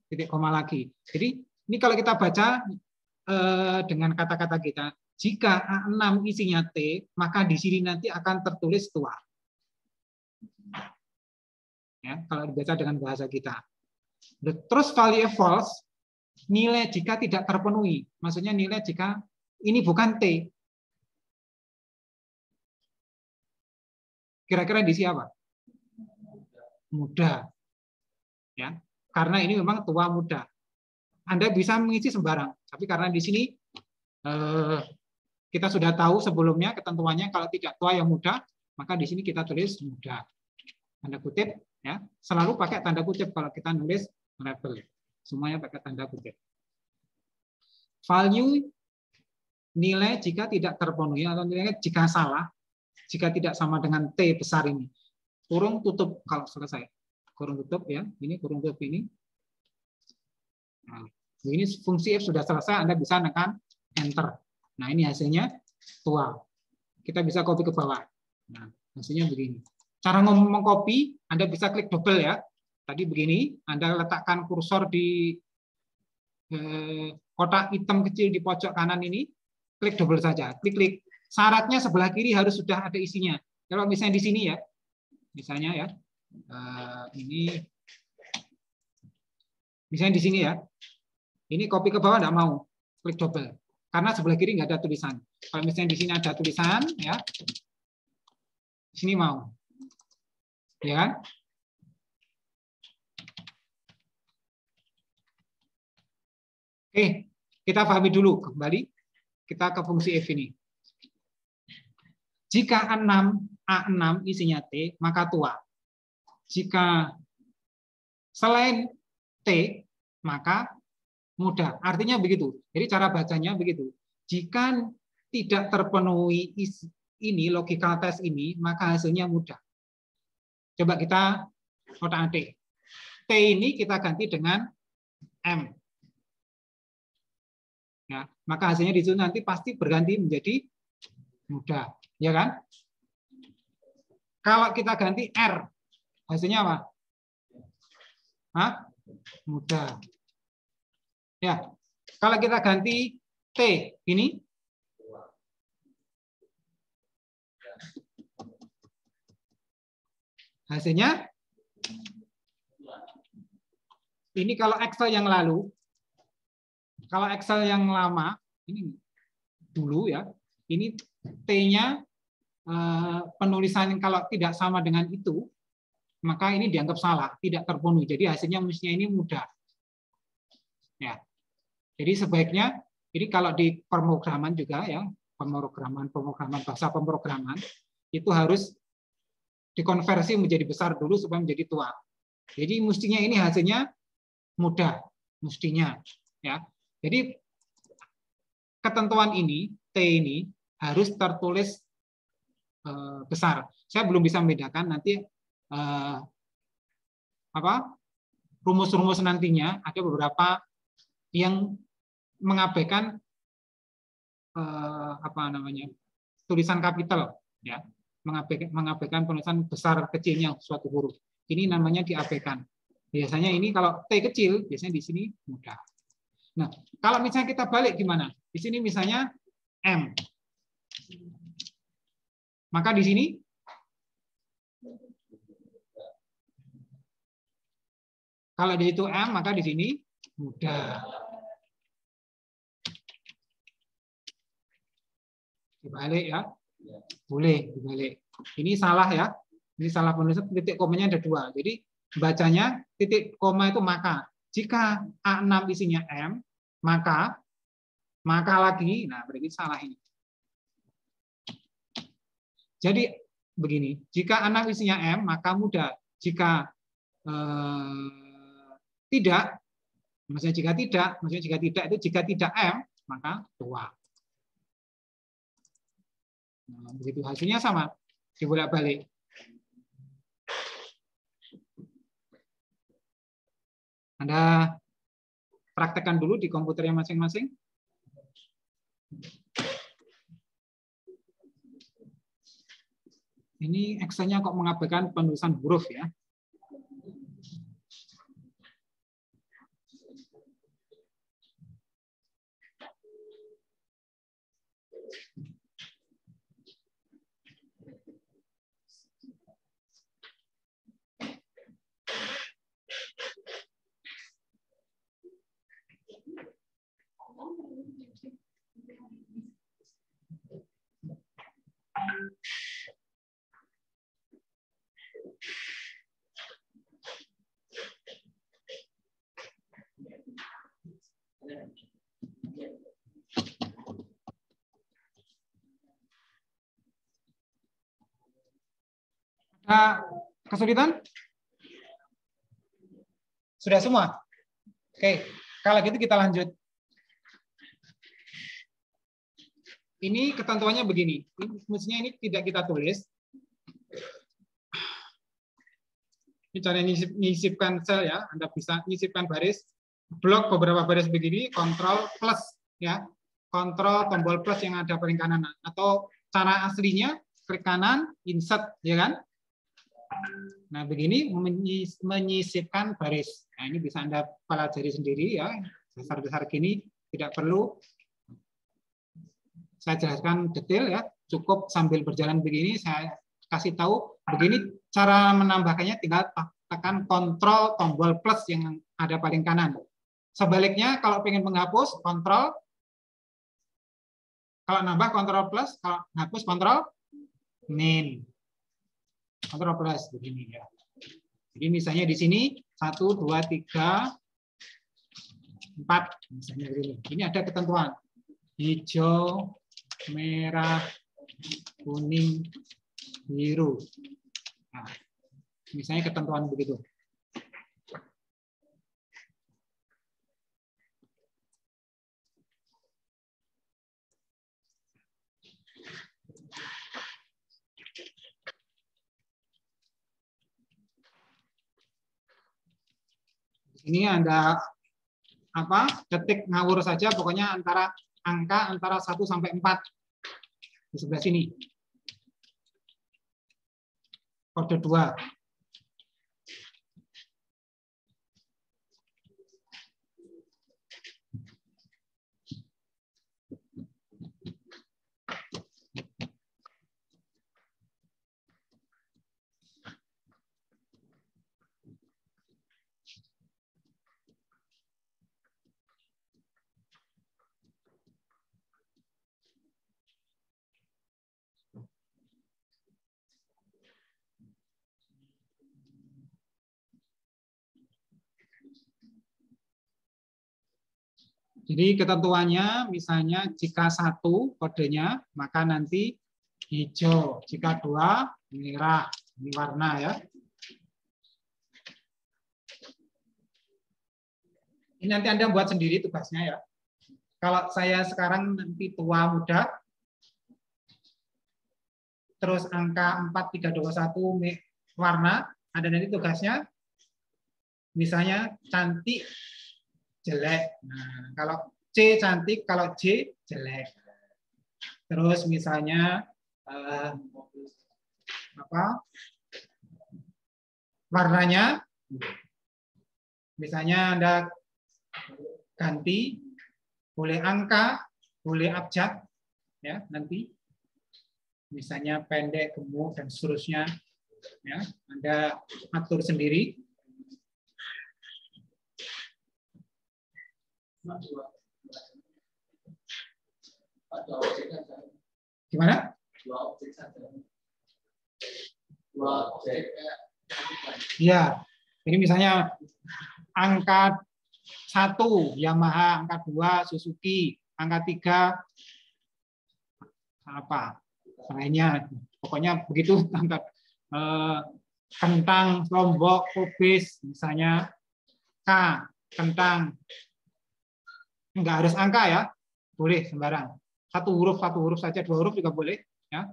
Titik koma lagi. Jadi, ini kalau kita baca dengan kata-kata kita, jika A6 isinya T, maka di sini nanti akan tertulis tua. Ya, kalau dibaca dengan bahasa kita. Terus value false, nilai jika tidak terpenuhi. Maksudnya nilai jika ini bukan T. Kira-kira diisi apa? Muda. Ya, karena ini memang tua muda. Anda bisa mengisi sembarang, tapi karena di sini kita sudah tahu sebelumnya ketentuannya kalau tidak tua yang muda, maka di sini kita tulis muda. Tanda kutip, ya, selalu pakai tanda kutip kalau kita nulis label. Semuanya pakai tanda kutip. Value nilai jika tidak terpenuhi atau nilai jika salah, jika tidak sama dengan T besar ini. Kurung tutup kalau selesai. Kurung tutup ya, ini kurung tutup ini. Nah, ini fungsi if sudah selesai, Anda bisa tekan enter. Nah, ini hasilnya tua. Kita bisa copy ke bawah. Nah, hasilnya begini. Cara mengcopy, Anda bisa klik double ya. Tadi begini, Anda letakkan kursor di kotak hitam kecil di pojok kanan ini, klik double saja. Klik. Syaratnya sebelah kiri harus sudah ada isinya. Kalau misalnya di sini ya, misalnya ya, ini misalnya di sini ya, ini copy ke bawah nggak mau, klik double, karena sebelah kiri nggak ada tulisan. Kalau misalnya di sini ada tulisan, ya, di sini mau, ya kan? Oke, kita pahami dulu kembali, kita ke fungsi if ini. Jika A6 isinya T, maka tua. Jika selain T, maka muda. Artinya begitu. Jadi cara bacanya begitu. Jika tidak terpenuhi ini, logical test ini, maka hasilnya muda. Coba kita otak-atik. T ini kita ganti dengan M. Ya, maka hasilnya di situ nanti pasti berganti menjadi muda. Ya kan? Kalau kita ganti R, hasilnya apa? Hah? Mudah. Ya. Kalau kita ganti T, ini hasilnya ini kalau Excel yang lalu, kalau Excel yang lama, ini dulu ya, ini T-nya penulisan kalau tidak sama dengan itu, maka ini dianggap salah, tidak terpenuhi. Jadi hasilnya mestinya ini mudah. Ya. Jadi sebaiknya ini kalau di pemrograman juga ya, pemrograman bahasa pemrograman itu harus dikonversi menjadi besar dulu supaya menjadi tua. Jadi mestinya ini hasilnya mudah, mestinya ya. Jadi ketentuan ini T ini harus tertulis besar. Saya belum bisa membedakan nanti rumus-rumus nantinya ada beberapa yang mengabaikan tulisan kapital ya, mengabaikan penulisan besar kecilnya suatu huruf. Ini namanya diabaikan. Biasanya ini kalau T kecil biasanya di sini mudah. Nah, kalau misalnya kita balik gimana? Di sini misalnya M. Maka di sini kalau di situ M, maka di sini mudah. Dibalik ya. Boleh dibalik. Ini salah ya. Ini salah penulisan, titik komanya ada 2. Jadi bacanya titik koma itu maka. Jika A6 isinya M, maka lagi, nah berarti salah ini. Jadi begini, jika A6 isinya M, maka mudah. Jika tidak, maksudnya jika tidak itu jika tidak M, maka tua. Nah, begitu hasilnya sama, dibolak-balik. Anda praktekkan dulu di komputernya masing-masing. Ini Excel-nya kok mengabaikan penulisan huruf ya. Kesulitan? Sudah semua? Oke, kalau gitu kita lanjut. Ini ketentuannya begini. Mestinya ini tidak kita tulis. Ini cara menyisipkan sel ya. Anda bisa menyisipkan baris. Blok beberapa baris begini, kontrol plus ya. Kontrol tombol plus yang ada paling kanan. Atau cara aslinya klik kanan, insert ya kan? Nah, begini menyisipkan baris. Nah, ini bisa Anda pelajari sendiri ya. Dasar-dasar gini tidak perlu saya jelaskan detail ya. Cukup sambil berjalan begini saya kasih tahu begini cara menambahkannya, tinggal tekan kontrol tombol plus yang ada paling kanan. Sebaliknya kalau ingin menghapus kontrol, kalau nambah kontrol plus, kalau hapus kontrol min. Kontrol plus begini ya. Jadi misalnya di sini 1, 2, 3, 4 misalnya begini. Ini ada ketentuan hijau, merah, kuning, biru. Nah, misalnya ketentuan begitu. Ini Anda ketik ngawur saja, pokoknya angka antara 1 sampai 4 di sebelah sini. kode 2. Jadi ketentuannya misalnya jika 1 kodenya maka nanti hijau, jika 2 merah, ini warna ya. Ini nanti Anda buat sendiri tugasnya ya. Kalau saya sekarang nanti tua muda, terus angka 4321 warna, ada nanti tugasnya misalnya cantik, jelek. Nah, kalau C cantik, kalau J jelek. Terus misalnya warnanya, misalnya Anda ganti, boleh angka, boleh abjad, ya nanti. Misalnya pendek, gemuk dan seterusnya, ya Anda atur sendiri. Gimana? Ya, ini misalnya angka 1 Yamaha, angka 2 Suzuki, angka 3 apa lainnya, pokoknya begitu. Angka kentang, lombok, kubis, misalnya K, kentang. Enggak harus angka ya, boleh sembarang. Satu huruf saja, 2 huruf juga boleh. Ya.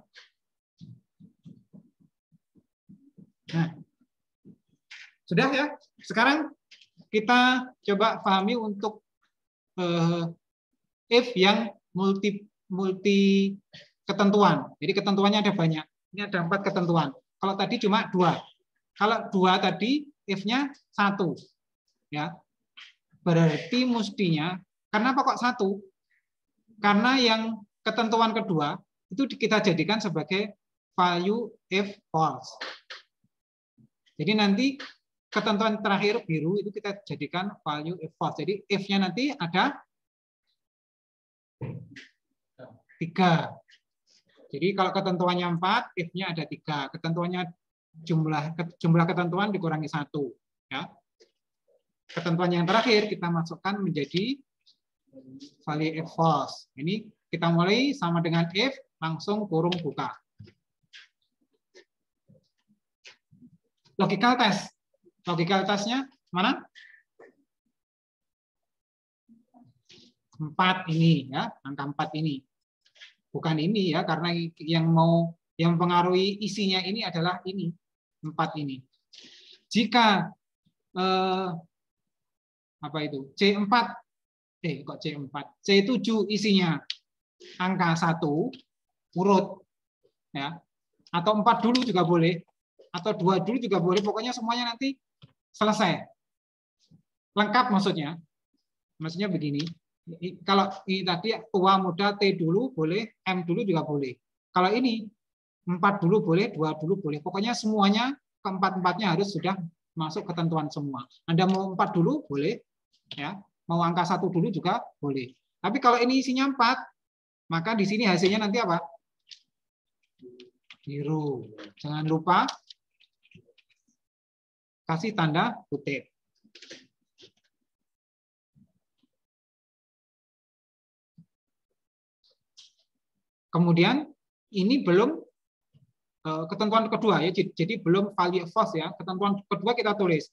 Nah, sudah ya. Sekarang kita coba pahami untuk if yang multi ketentuan. Jadi ketentuannya ada banyak. Ini ada 4 ketentuan. Kalau tadi cuma 2. Kalau 2 tadi if-nya 1. Ya. Berarti mestinya, kenapa kok 1? Karena yang ketentuan kedua itu kita jadikan sebagai value if false. Jadi nanti ketentuan terakhir biru itu kita jadikan value if false. Jadi if-nya nanti ada 3. Jadi kalau ketentuannya 4, if-nya ada 3. Ketentuannya jumlah ketentuan dikurangi 1. Ya. Ketentuan yang terakhir kita masukkan menjadi value if false. Ini kita mulai sama dengan if, langsung kurung buka. Logical test. Logical testnya mana? 4 ini ya, angka 4 ini. Bukan ini ya, karena yang mempengaruhi isinya ini adalah ini, 4 ini. Jika apa itu? C4 kok C4? C7 isinya angka 1 urut ya. Atau 4 dulu juga boleh, atau 2 dulu juga boleh, pokoknya semuanya nanti selesai. Lengkap maksudnya. Maksudnya begini. Kalau ini tadi tua muda T dulu boleh, M dulu juga boleh. Kalau ini 4 dulu boleh, 2 dulu boleh. Pokoknya semuanya keempat-empatnya harus sudah masuk ketentuan semua. Anda mau 4 dulu boleh, ya. Mau angka 1 dulu juga boleh. Tapi kalau ini isinya 4, maka di sini hasilnya nanti apa? Biru. Jangan lupa kasih tanda kutip. Kemudian ini belum ketentuan kedua ya, jadi belum value false ya. Ketentuan kedua kita tulis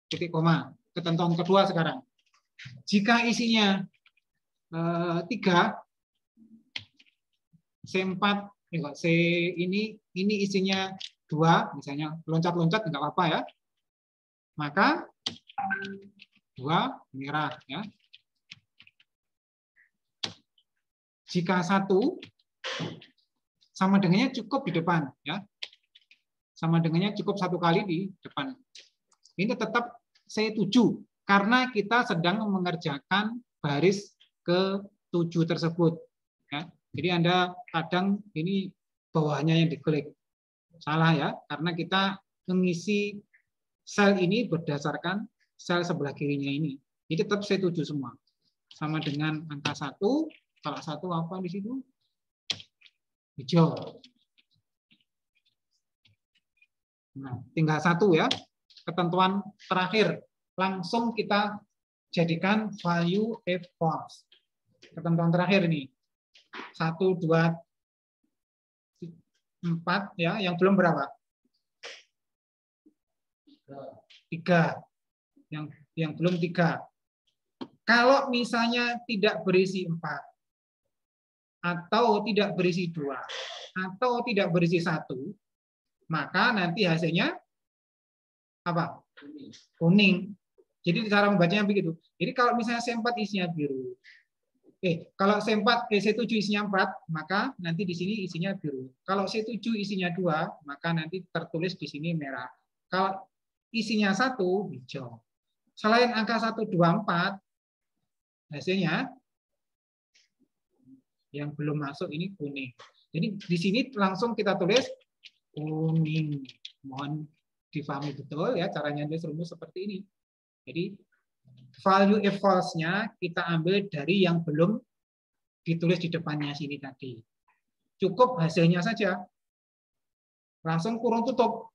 titik koma. Ketentuan kedua sekarang. Jika isinya 3, C4, C ini isinya 2, misalnya loncat-loncat nggak apa-apa ya. Maka 2 merah ya. Jika 1 sama dengannya cukup di depan ya. sama dengannya cukup satu kali di depan. Ini tetap C7 karena kita sedang mengerjakan baris ke-7 tersebut. Ya. Jadi Anda kadang ini bawahnya yang diklik. Salah ya, karena kita mengisi sel ini berdasarkan sel sebelah kirinya ini. Ini tetap C7 semua. Sama dengan angka 1, kalau 1 apa di situ? Hijau. Nah, tinggal 1 ya. Ketentuan terakhir. Langsung kita jadikan value if false. Ketentuan terakhir ini. 1, 2, 4 ya, yang belum berapa? 3. Yang belum 3. Kalau misalnya tidak berisi 4 atau tidak berisi 2 atau tidak berisi 1, maka nanti hasilnya apa? Kuning. Jadi cara membacanya begitu. Jadi kalau misalnya C4 isinya biru. Kalau C7 isinya 4, maka nanti di sini isinya biru. Kalau C7 isinya 2, maka nanti tertulis di sini merah. Kalau isinya 1, hijau. Selain angka 1, 2, 4, hasilnya yang belum masuk ini kuning. Jadi di sini langsung kita tulis kuning. Mohon difahami betul ya caranya nulis rumus seperti ini. Jadi value if false-nya kita ambil dari yang belum ditulis di depannya sini tadi. Cukup hasilnya saja. Langsung kurung tutup.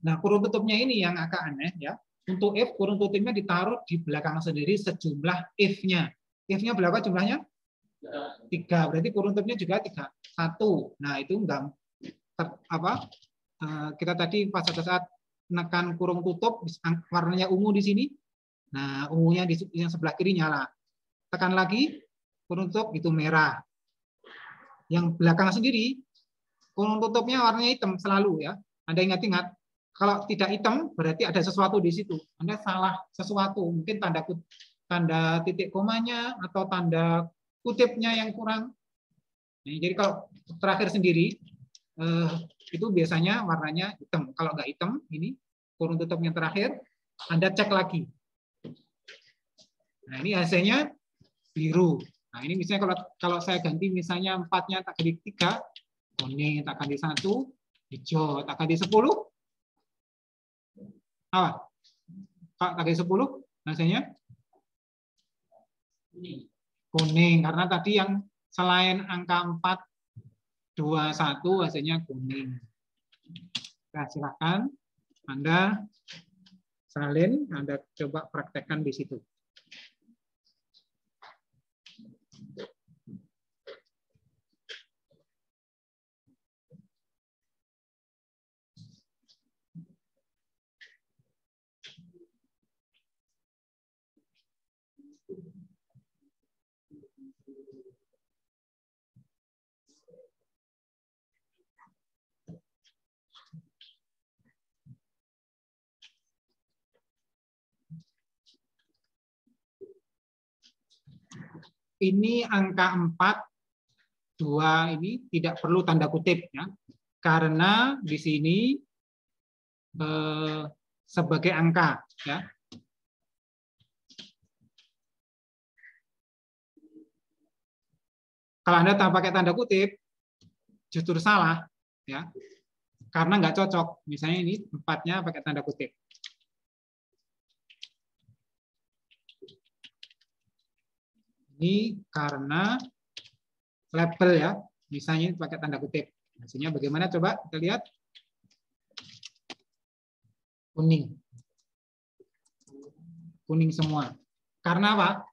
Nah, kurung tutupnya ini yang agak aneh ya. Untuk if, kurung tutupnya ditaruh di belakang sendiri sejumlah if-nya. If-nya berapa jumlahnya? 3. Berarti kurung tutupnya juga 3. 1. Nah, itu enggak kita tadi pas saat menekan kurung tutup warnanya ungu di sini. Nah, ungunya di yang sebelah kiri nyala. Tekan lagi, kurung tutup itu merah. Yang belakang sendiri, kurung tutupnya warnanya hitam selalu ya. Anda ingat-ingat, kalau tidak hitam berarti ada sesuatu di situ. Anda salah sesuatu, mungkin tanda titik komanya atau tanda kutipnya yang kurang. Nah, jadi kalau terakhir sendiri itu biasanya warnanya hitam. Kalau nggak hitam, ini kurung tutupnya terakhir, Anda cek lagi. Nah, ini hasilnya biru. Nah, ini misalnya kalau saya ganti misalnya 4-nya tak ganti 3, kuning, tak ganti 1, hijau, tak ganti 10. Apa? Tak ganti 10, hasilnya kuning. Karena tadi yang selain angka 4, 2, 1, hasilnya kuning. Nah, silakan Anda salin, Anda coba praktekkan di situ. Ini angka 4, 2 ini tidak perlu tanda kutip ya. Karena di sini sebagai angka ya. Kalau Anda tak pakai tanda kutip justru salah ya. Karena nggak cocok. Misalnya ini 4-nya pakai tanda kutip. Ini karena label ya, misalnya pakai tanda kutip. Hasilnya bagaimana coba kita lihat. Kuning. Kuning semua. Karena apa?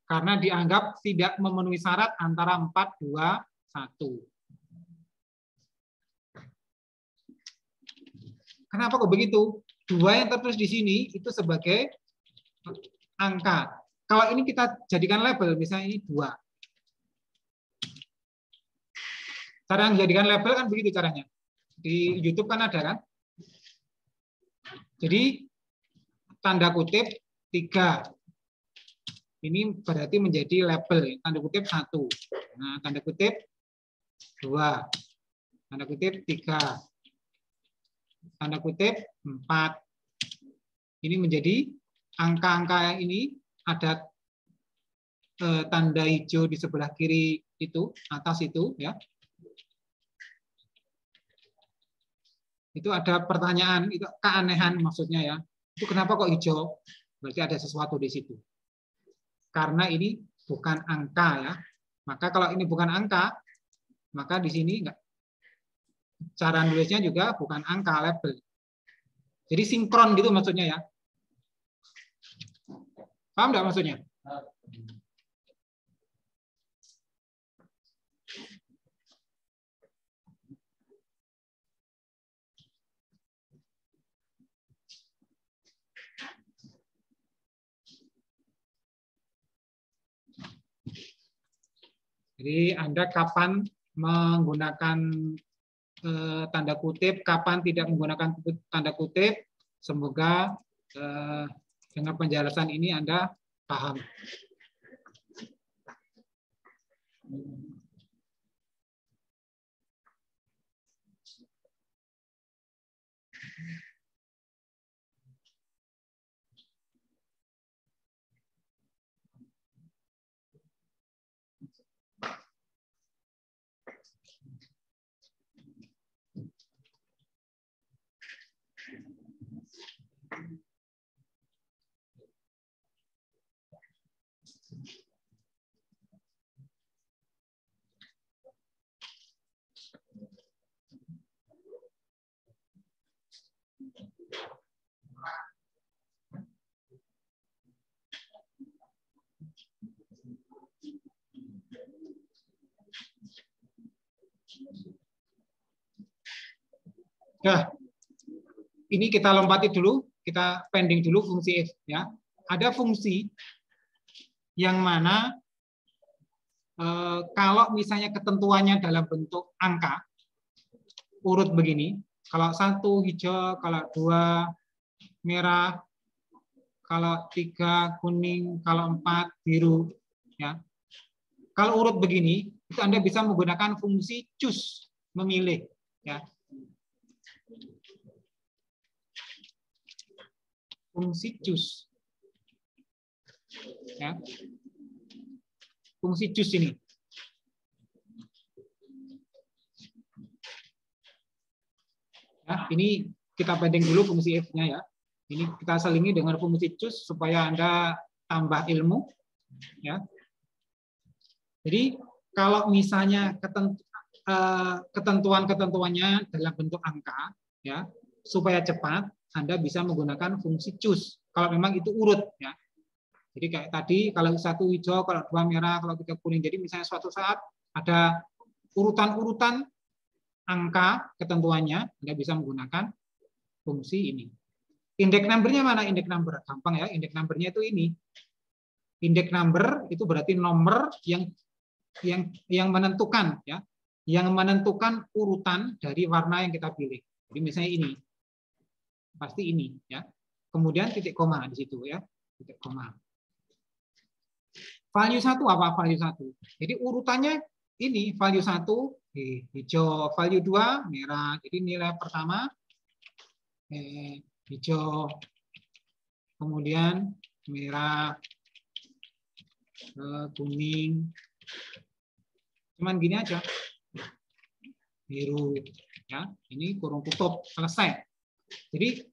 Karena dianggap tidak memenuhi syarat antara 4, 2, 1. Kenapa kok begitu? 2 yang tertulis di sini itu sebagai angka. Kalau ini kita jadikan label, misalnya ini 2. Cara menjadikan label kan begitu caranya. Di YouTube kan ada kan? Jadi tanda kutip 3. Ini berarti menjadi label. Tanda kutip 1. Nah, tanda kutip 2. tanda kutip 3, tanda kutip 4. Ini menjadi angka-angka ini ada tanda hijau di sebelah kiri itu, atas itu ya. Itu ada pertanyaan, itu keanehan maksudnya ya. Itu kenapa kok hijau? Berarti ada sesuatu di situ. Karena ini bukan angka ya. Maka kalau ini bukan angka, maka di sini enggak, cara nulisnya juga bukan angka, label. Jadi sinkron gitu maksudnya ya. Paham enggak maksudnya? Jadi Anda kapan menggunakan tanda kutip, kapan tidak menggunakan tanda kutip, semoga dengan penjelasan ini Anda paham. Nah, ini kita lompati dulu, kita pending dulu fungsi if ya. Ada fungsi yang mana kalau misalnya ketentuannya dalam bentuk angka urut begini, kalau 1 hijau, kalau 2 merah, kalau 3 kuning, kalau 4 biru ya. Kalau urut begini, itu Anda bisa menggunakan fungsi choose, memilih ya. Fungsi choose. Ya. Fungsi choose ini. Ya, ini kita pending dulu fungsi if-nya ya. Ini kita selingi dengan fungsi choose supaya Anda tambah ilmu ya. Jadi kalau misalnya ketentuan-ketentuannya dalam bentuk angka ya, supaya cepat Anda bisa menggunakan fungsi choose kalau memang itu urut ya. Jadi kayak tadi kalau 1 hijau, kalau 2 merah, kalau 3 kuning. Jadi misalnya suatu saat ada urutan-urutan angka ketentuannya, Anda bisa menggunakan fungsi ini. Index number-nya mana? Index number gampang ya. Index number-nya itu ini. Index number itu berarti nomor yang menentukan ya, yang menentukan urutan dari warna yang kita pilih. Jadi misalnya ini, pasti ini ya. Kemudian titik koma di situ ya, titik koma. Value 1 apa value 1? Jadi urutannya ini value 1 hijau, value 2 merah. Jadi nilai pertama hijau, kemudian merah, kuning. Cuman gini aja. Biru ya. Ini kurung tutup, selesai. Jadi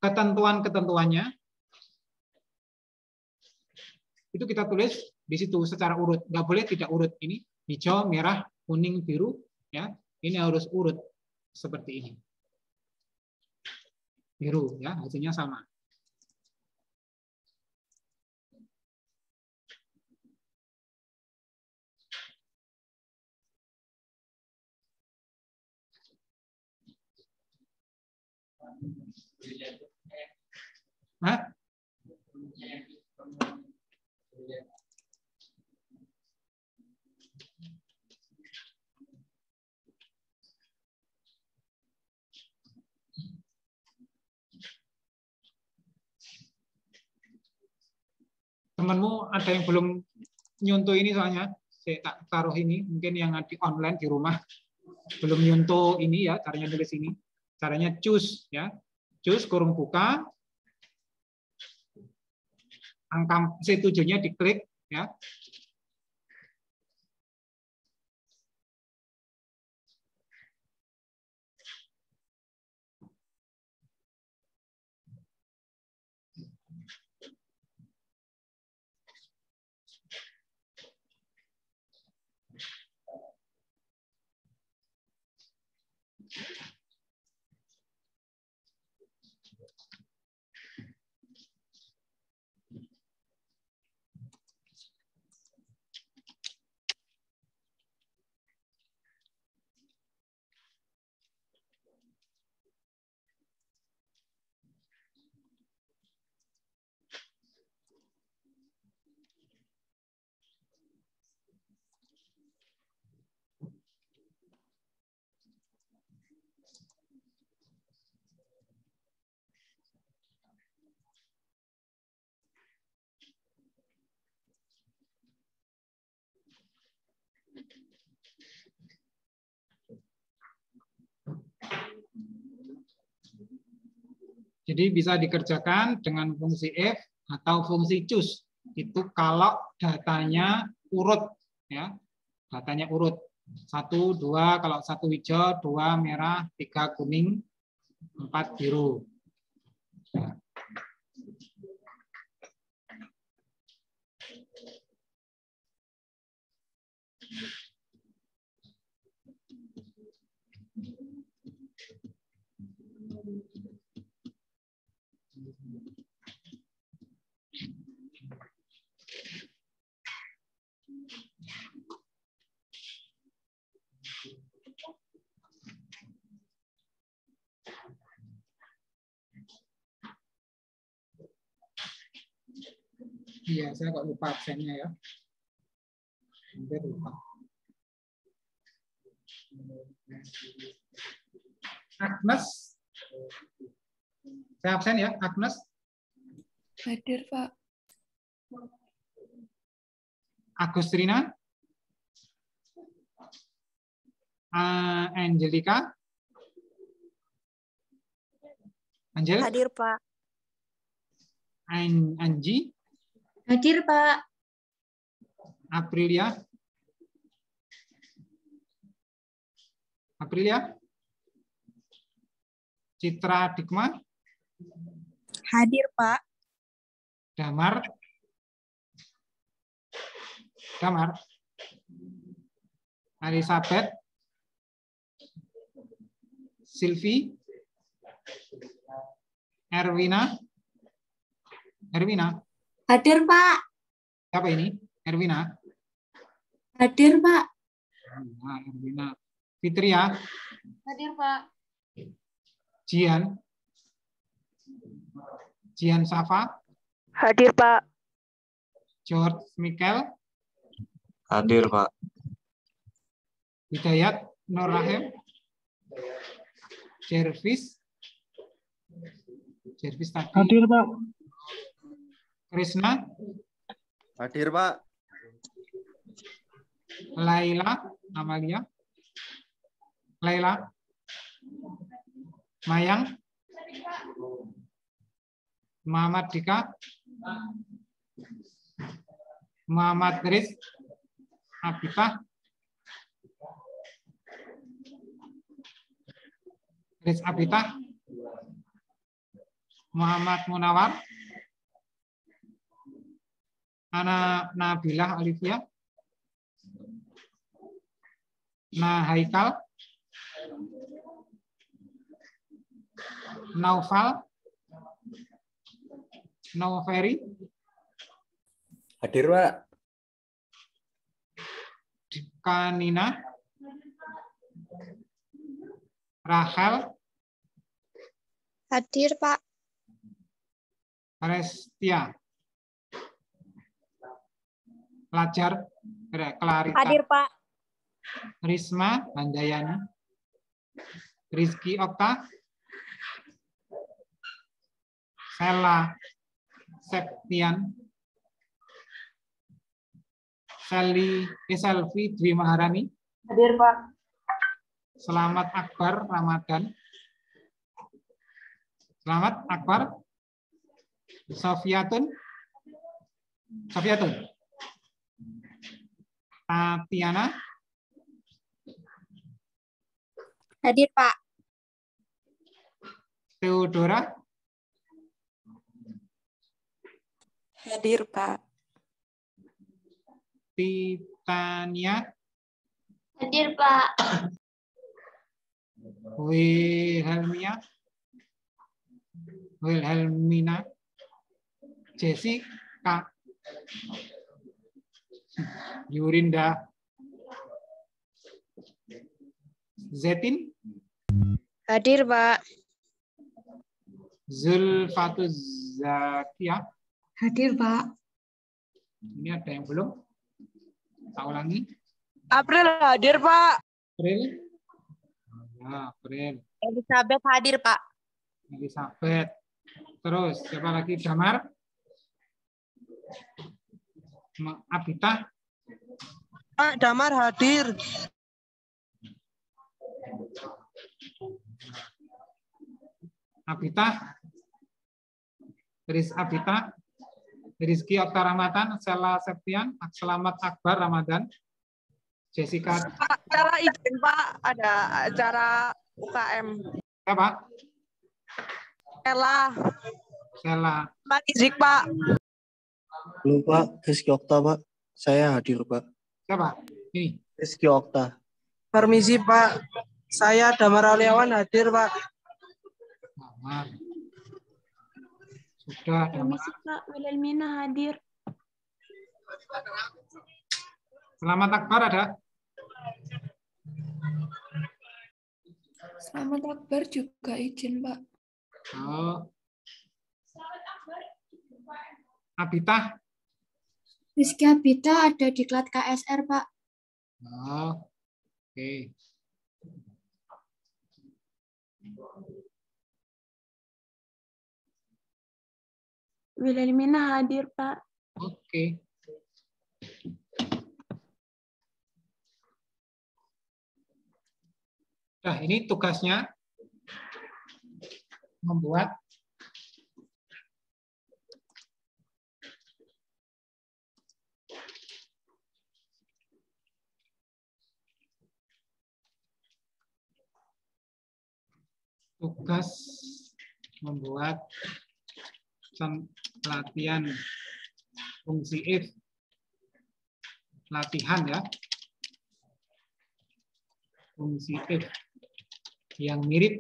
ketentuan-ketentuannya itu kita tulis di situ secara urut, nggak boleh tidak urut. Ini hijau, merah, kuning, biru, ya. Ini harus urut seperti ini. Biru, ya, hasilnya sama. Hah? Temanmu ada yang belum nyontoh ini soalnya saya tak taruh ini, mungkin yang di online di rumah. Belum nyuntuh ini ya, caranya tulis ini. Caranya choose ya. Choose kurung buka. Angka C7-nya diklik ya. Jadi bisa dikerjakan dengan fungsi if atau fungsi choose. Itu kalau datanya urut ya. Datanya urut. 1, 2, kalau 1 hijau, 2 merah, 3 kuning, 4 biru. Iya, saya kok lupa absennya ya. Hampir lupa. Agnes. Saya absen ya, Agnes. Hadir, Pak. Agustrina. Angelika. Angel. Hadir, Pak. Anji. Hadir, Pak. Aprilia. Aprilia. Citra Dikma. Hadir, Pak. Damar. Damar. Elizabeth. Silvi. Erwina. Erwina. Hadir, Pak. Siapa ini? Erwina. Hadir, Pak. Nah, Erwina. Fitria. Hadir, Pak. Jian. Jian Safa. Hadir, Pak. George Michael. Hadir, Pak. Hidayat Nur Rahim. Jervis. Jervis tadi. Hadir, Pak. Krishna. Hadir, Pak. Laila Amalia. Laila. Mayang. Muhammad Dika. Muhammad Riz. Abifah. Riz Abifah. Muhammad Munawar. Ana Nabilah Olivia. Haikal. Naufal. Nauferi. Hadir, Pak. Kanina. Rahel. Hadir, Pak. Restia. Pelajar. Clarita. Hadir, Pak. Risma Handayani. Rizky Okta. Sela Septian. Selvi Dwi Maharani. Hadir, Pak. Selamat Akbar Ramadan. Selamat Akbar. Sofiatun. Tatiana. Hadir, Pak. Theodora. Hadir, Pak. Titania. Hadir, Pak. Wilhelmina. Jessica. Yurinda. Zetin. Hadir, Pak. Zulfatuz Zakia. Hadir, Pak. Ini ada yang belum? Saya ulangi. April hadir, Pak. April. Ya, April. Elizabeth hadir, Pak. Elizabeth. Terus siapa lagi? Damar. Abita. Pak Damar hadir. Abita. Abita. Rizky Oktaramatan, Sela Septian, Selamat Akbar Ramadan. Jessica. Pak, acara izin, Pak. Ada acara UKM. Siapa? Sela. Pak Izik, Pak. Halo Pak, Rizky Okta Pak. Saya hadir Pak. Siapa? Ini. Rizky Okta. Permisi, Pak. Saya Damar Aliawan hadir, Pak. Damar. Sudah. Permisi, Pak. Wilhelmina hadir. Selamat Akbar ada? Selamat Akbar juga izin, Pak. Oh. Abita. Rizky Abita ada di Klat KSR, Pak. Oh. Oke. Wilhelmina hadir, Pak. Oke. Nah, ini tugasnya membuat latihan fungsi if, latihan ya, fungsi if yang mirip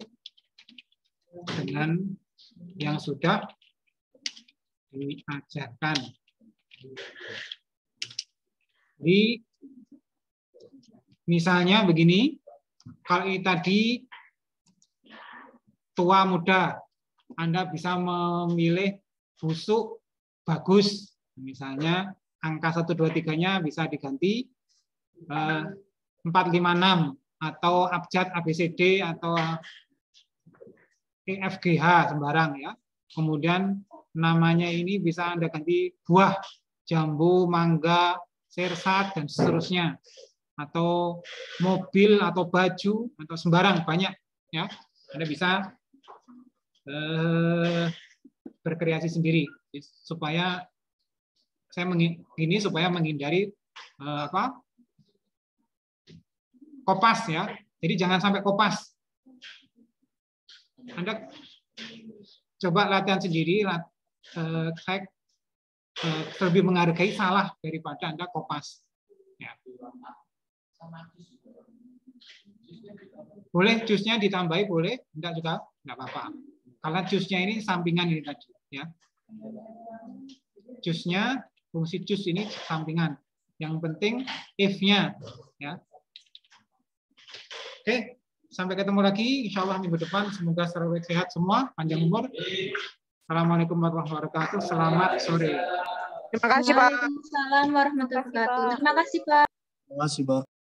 dengan yang sudah diajarkan. Jadi misalnya begini, kalau ini tadi tua muda, Anda bisa memilih busuk, bagus. Misalnya angka 1, 2, 3-nya bisa diganti 4, 5, 6 atau abjad ABCD atau EFGH sembarang ya. Kemudian namanya ini bisa Anda ganti buah, jambu, mangga, sirsat dan seterusnya. Atau mobil atau baju atau sembarang banyak ya. Anda bisa berkreasi sendiri supaya saya begini supaya menghindari kopas ya. Jadi jangan sampai kopas. Anda coba latihan sendiri, saya lebih menghargai salah daripada Anda kopas. Ya. Boleh jusnya ditambahi, boleh, enggak juga, enggak apa-apa. Karena jusnya ini sampingan ini tadi, ya. Jusnya, fungsi jus ini sampingan. Yang penting if-nya, ya. Oke, sampai ketemu lagi, insya Allah minggu depan. Semoga selalu sehat semua, panjang umur. Assalamualaikum warahmatullahi wabarakatuh. Selamat sore. Terima kasih, Pak. Waalaikumsalam warahmatullahi wabarakatuh. Terima kasih, Pak. Terima kasih Pak.